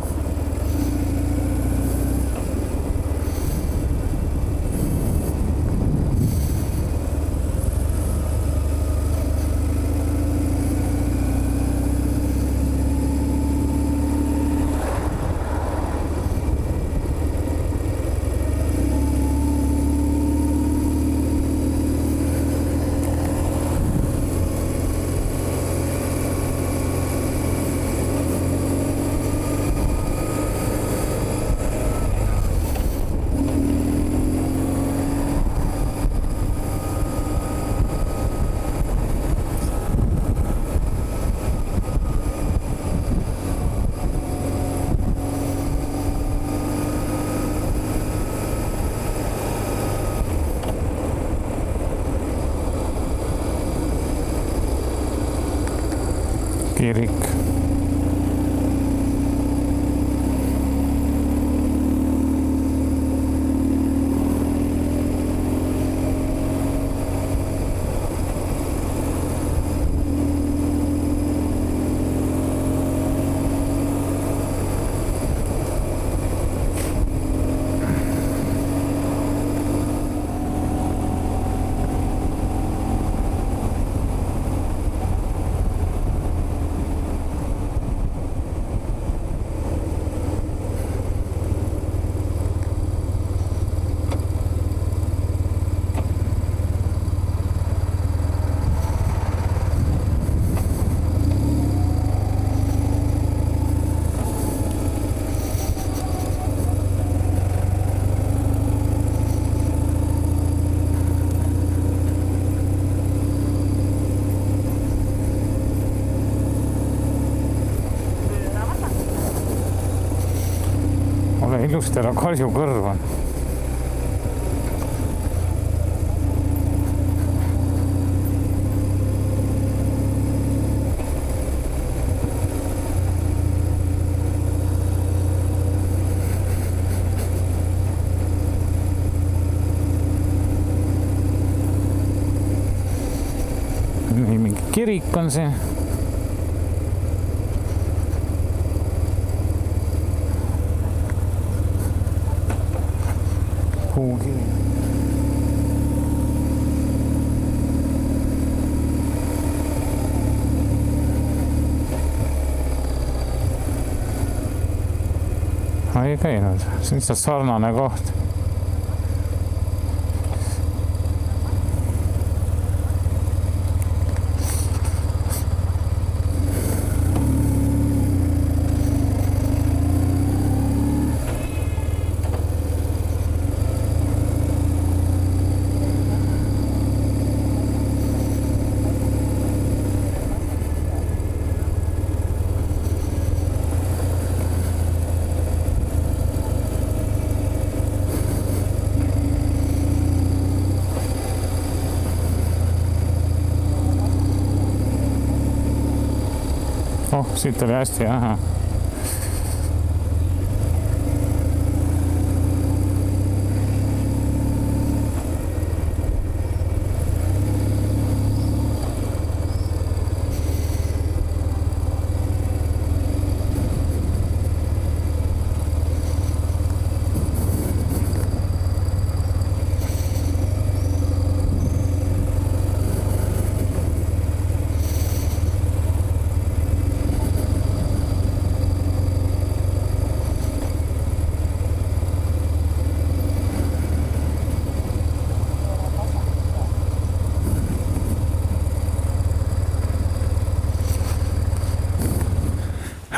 Kirik. Ilusti ära karju kõrva. Mingi kirik on see. Ei käinud, see on lihtsalt sarnane koht. Oh, siit oli hästi, ahah.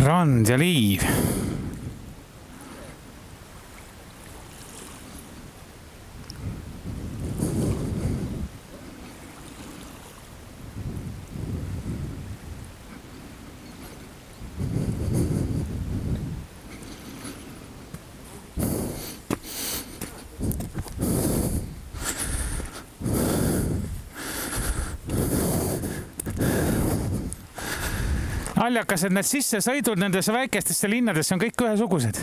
Rand ja liiv. Naljakas, et need sissesõidud nendesse väikestesse linnadesse on kõik ühesugused.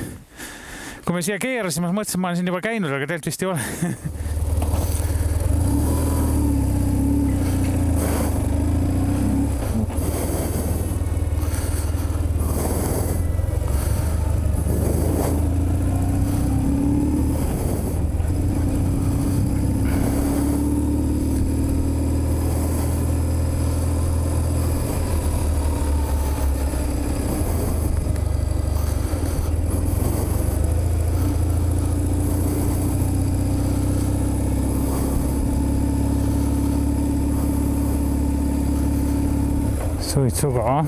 Kui me siia keerasime, mõtlesin, ma olen siin juba käinud, aga tegelikult vist ei ole. Suitsuga.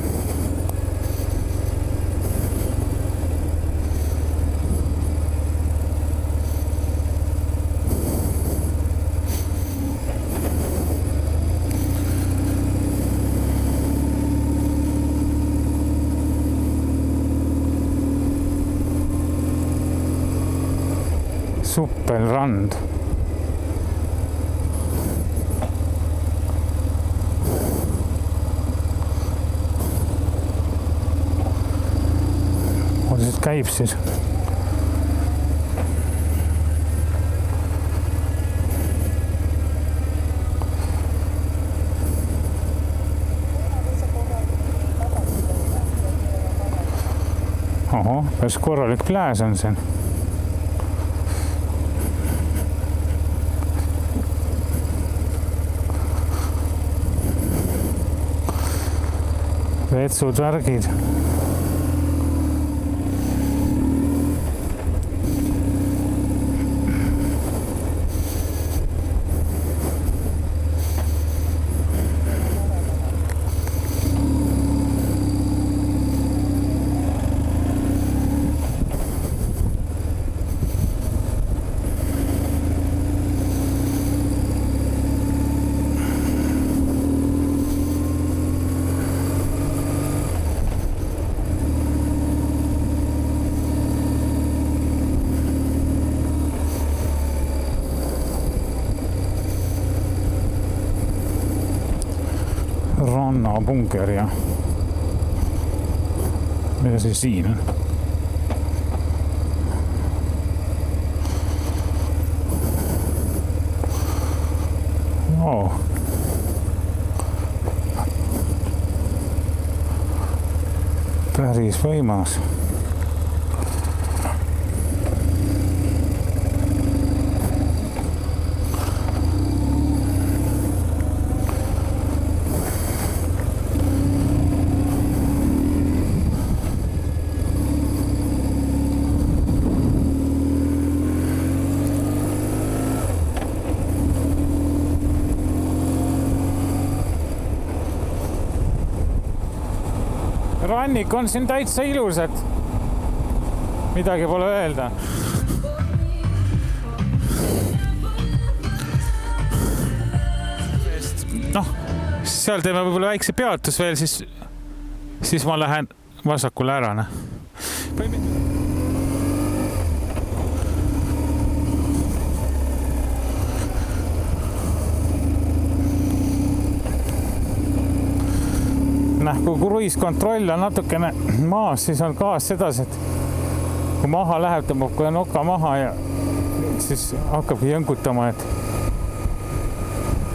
Suppelrand. Käib siis. Oho, päris korralik plääs on siin. Vetsud, värgid. Rannapunker ja mida see siin on? Oh. Päris võimas. Rannik on siin täitsa ilus, et midagi pole öelda. Noh, seal teeme võib-olla väikse peatus veel, siis ma lähen vasakule ära. kui kruiiskontroll on natukene maas, siis on gaas sedasi, et kui maha läheb, tõmbab kohe noka maha ja siis hakkabki jõngutama, et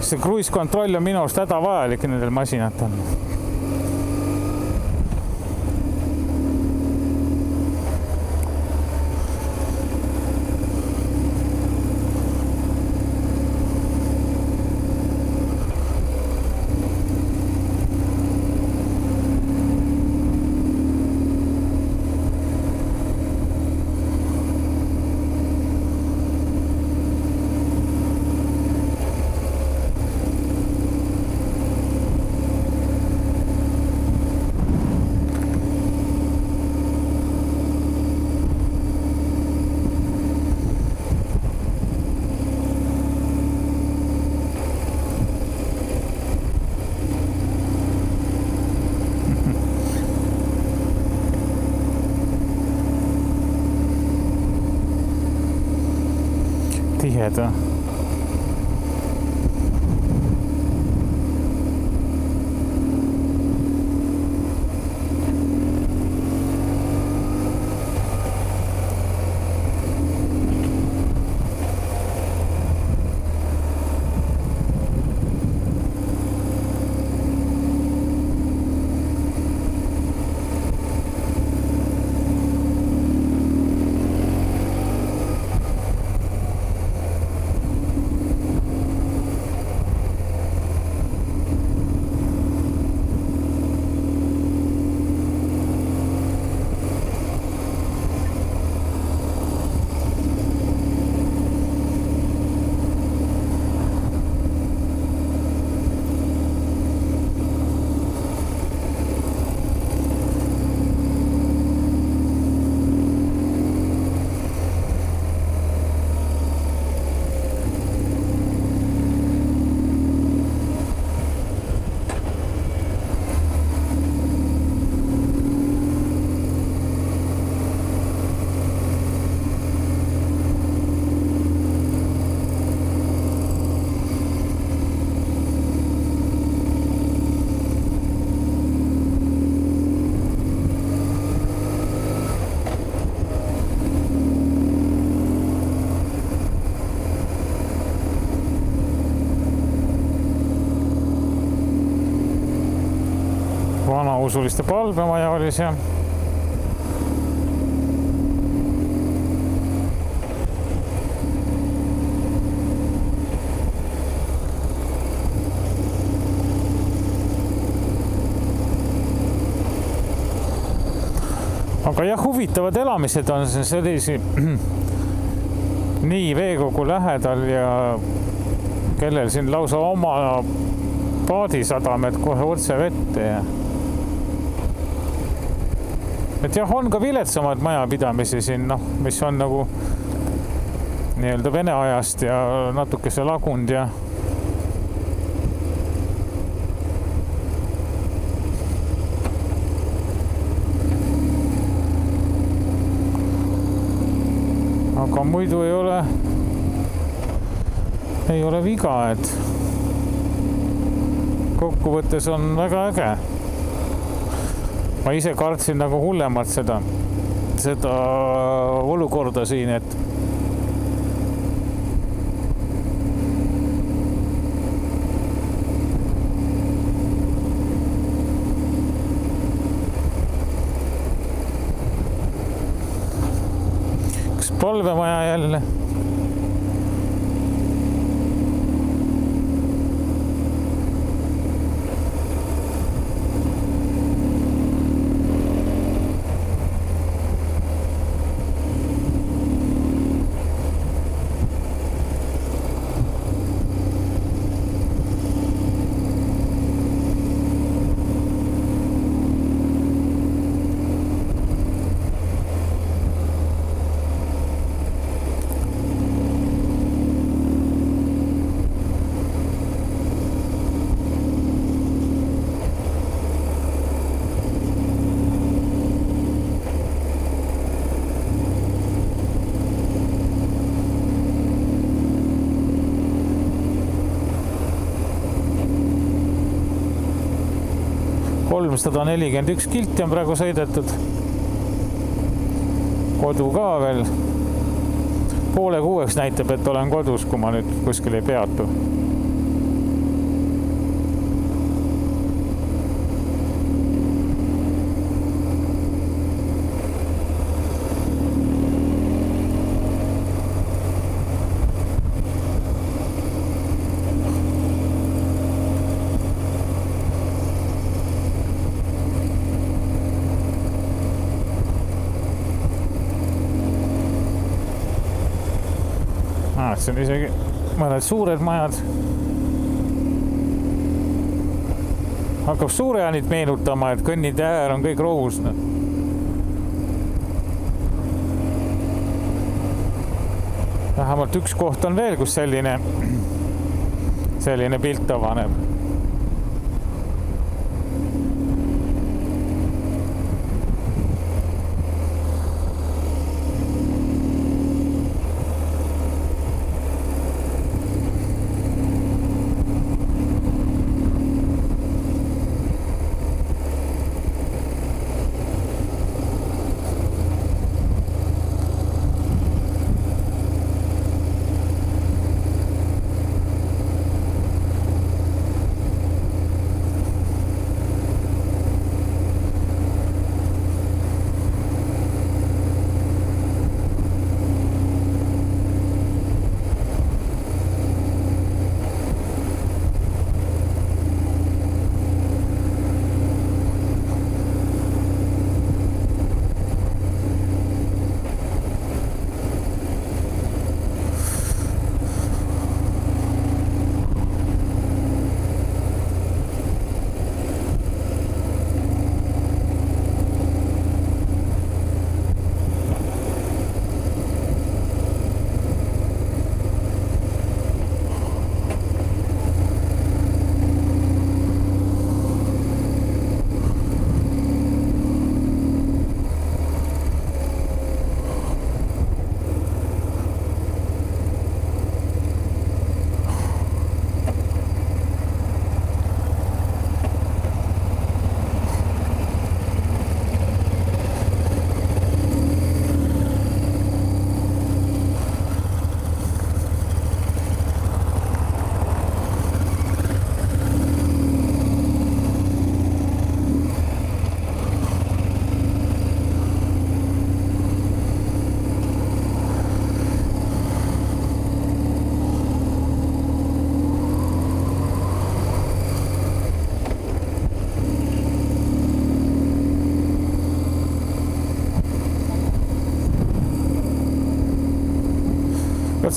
see kruiiskontroll on minu arust hädavajalik nendel masinatel. Tiheda. Vanausuliste palvemaja oli seal. Aga jah, huvitavad elamised on sellisi nii veekogu lähedal ja kellel siin lausa oma paadisadamed kohe otse vette ja et jah, on ka viletsamad majapidamisi siin, noh, mis on nagu nii-öelda Vene ajast ja natukese lagund ja aga muidu ei ole viga, et kokkuvõttes on väga äge. Ma ise kartsin nagu hullemalt seda olukorda siin, et kas palvemaja jälle? 341 kilti on praegu sõidetud. Kodu ka veel. 5:30 näitab, et olen kodus, kui ma nüüd kuskil ei peatu. See on isegi mõned suured majad. Hakkab Suureanit meenutama, et kõnnid ja äär on kõik rohus. Vähemalt üks koht on veel, kus selline pilt avaneb.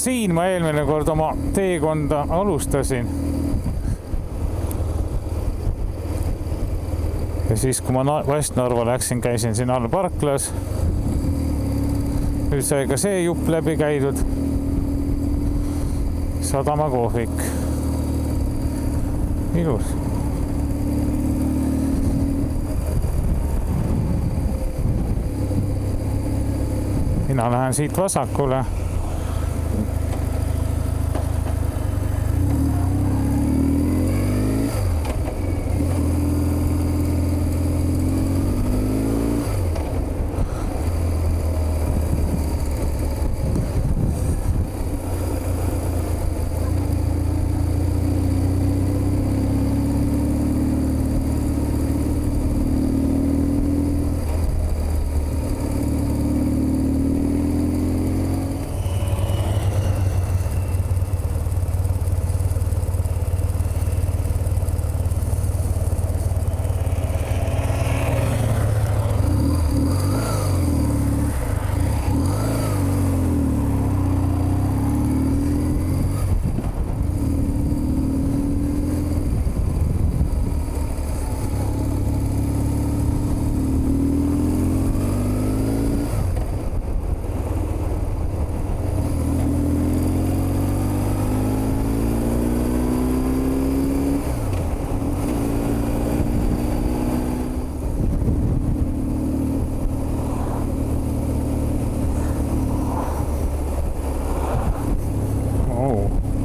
Siin ma eelmine kord oma teekonda alustasin. Ja siis, kui ma Vast-Narva läksin, käisin siin all parklas. Nüüd sai ka see jupp läbi käidud. Sadama kohvik. Ilus. Mina lähen siit vasakule.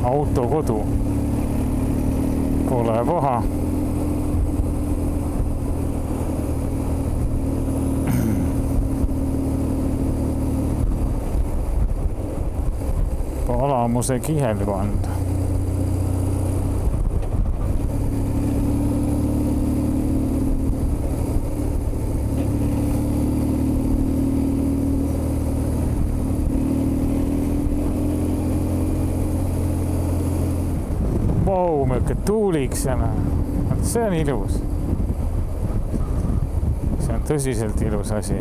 Autokodu. Pole paha. Alamuse kihelkond. Vau, milline tuuliksena. See on ilus. See on tõsiselt ilus asi.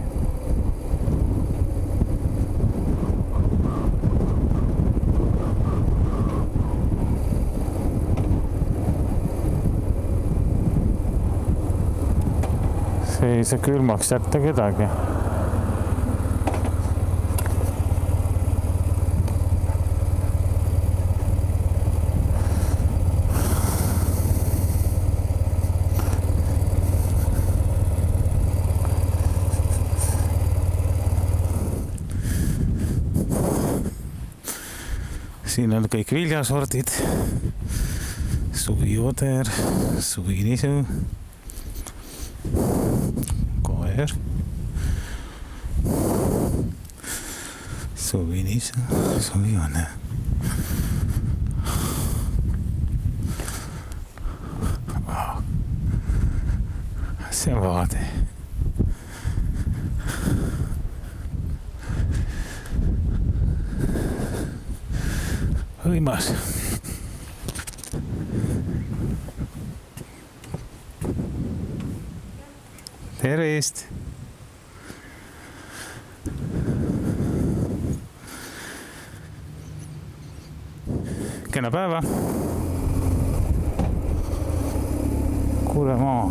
See ei saa külmaks jätta kedagi. Siin on kõik viljasordid, suvioder, suvinisu, koer, suvinisu, suvijone. See on vaade. Võimas. Tervist. Kena päeva. Kuule maa.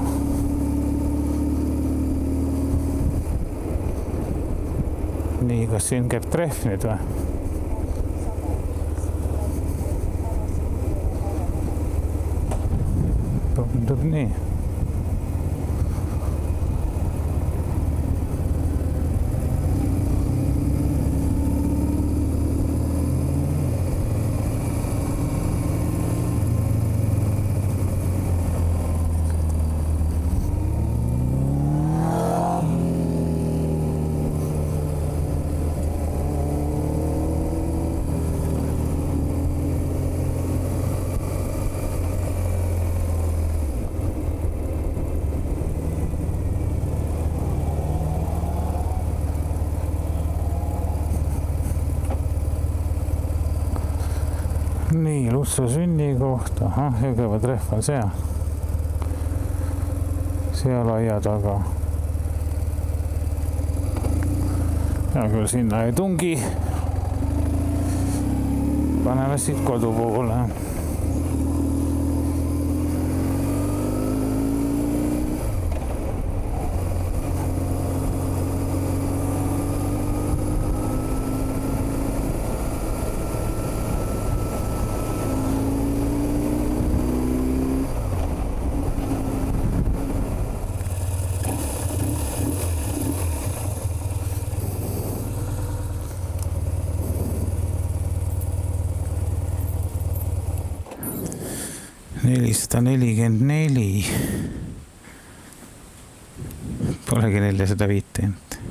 Nii, kas siin käib trehv nüüd või? Tundub nii. Nii, Lutsu sünnikoht, ahah, Jõgeva trehv on seal aia taga. Ja küll sinna ei tungi. Paneme siit kodu poole. Nelisada 44. Polegi 405 teinud.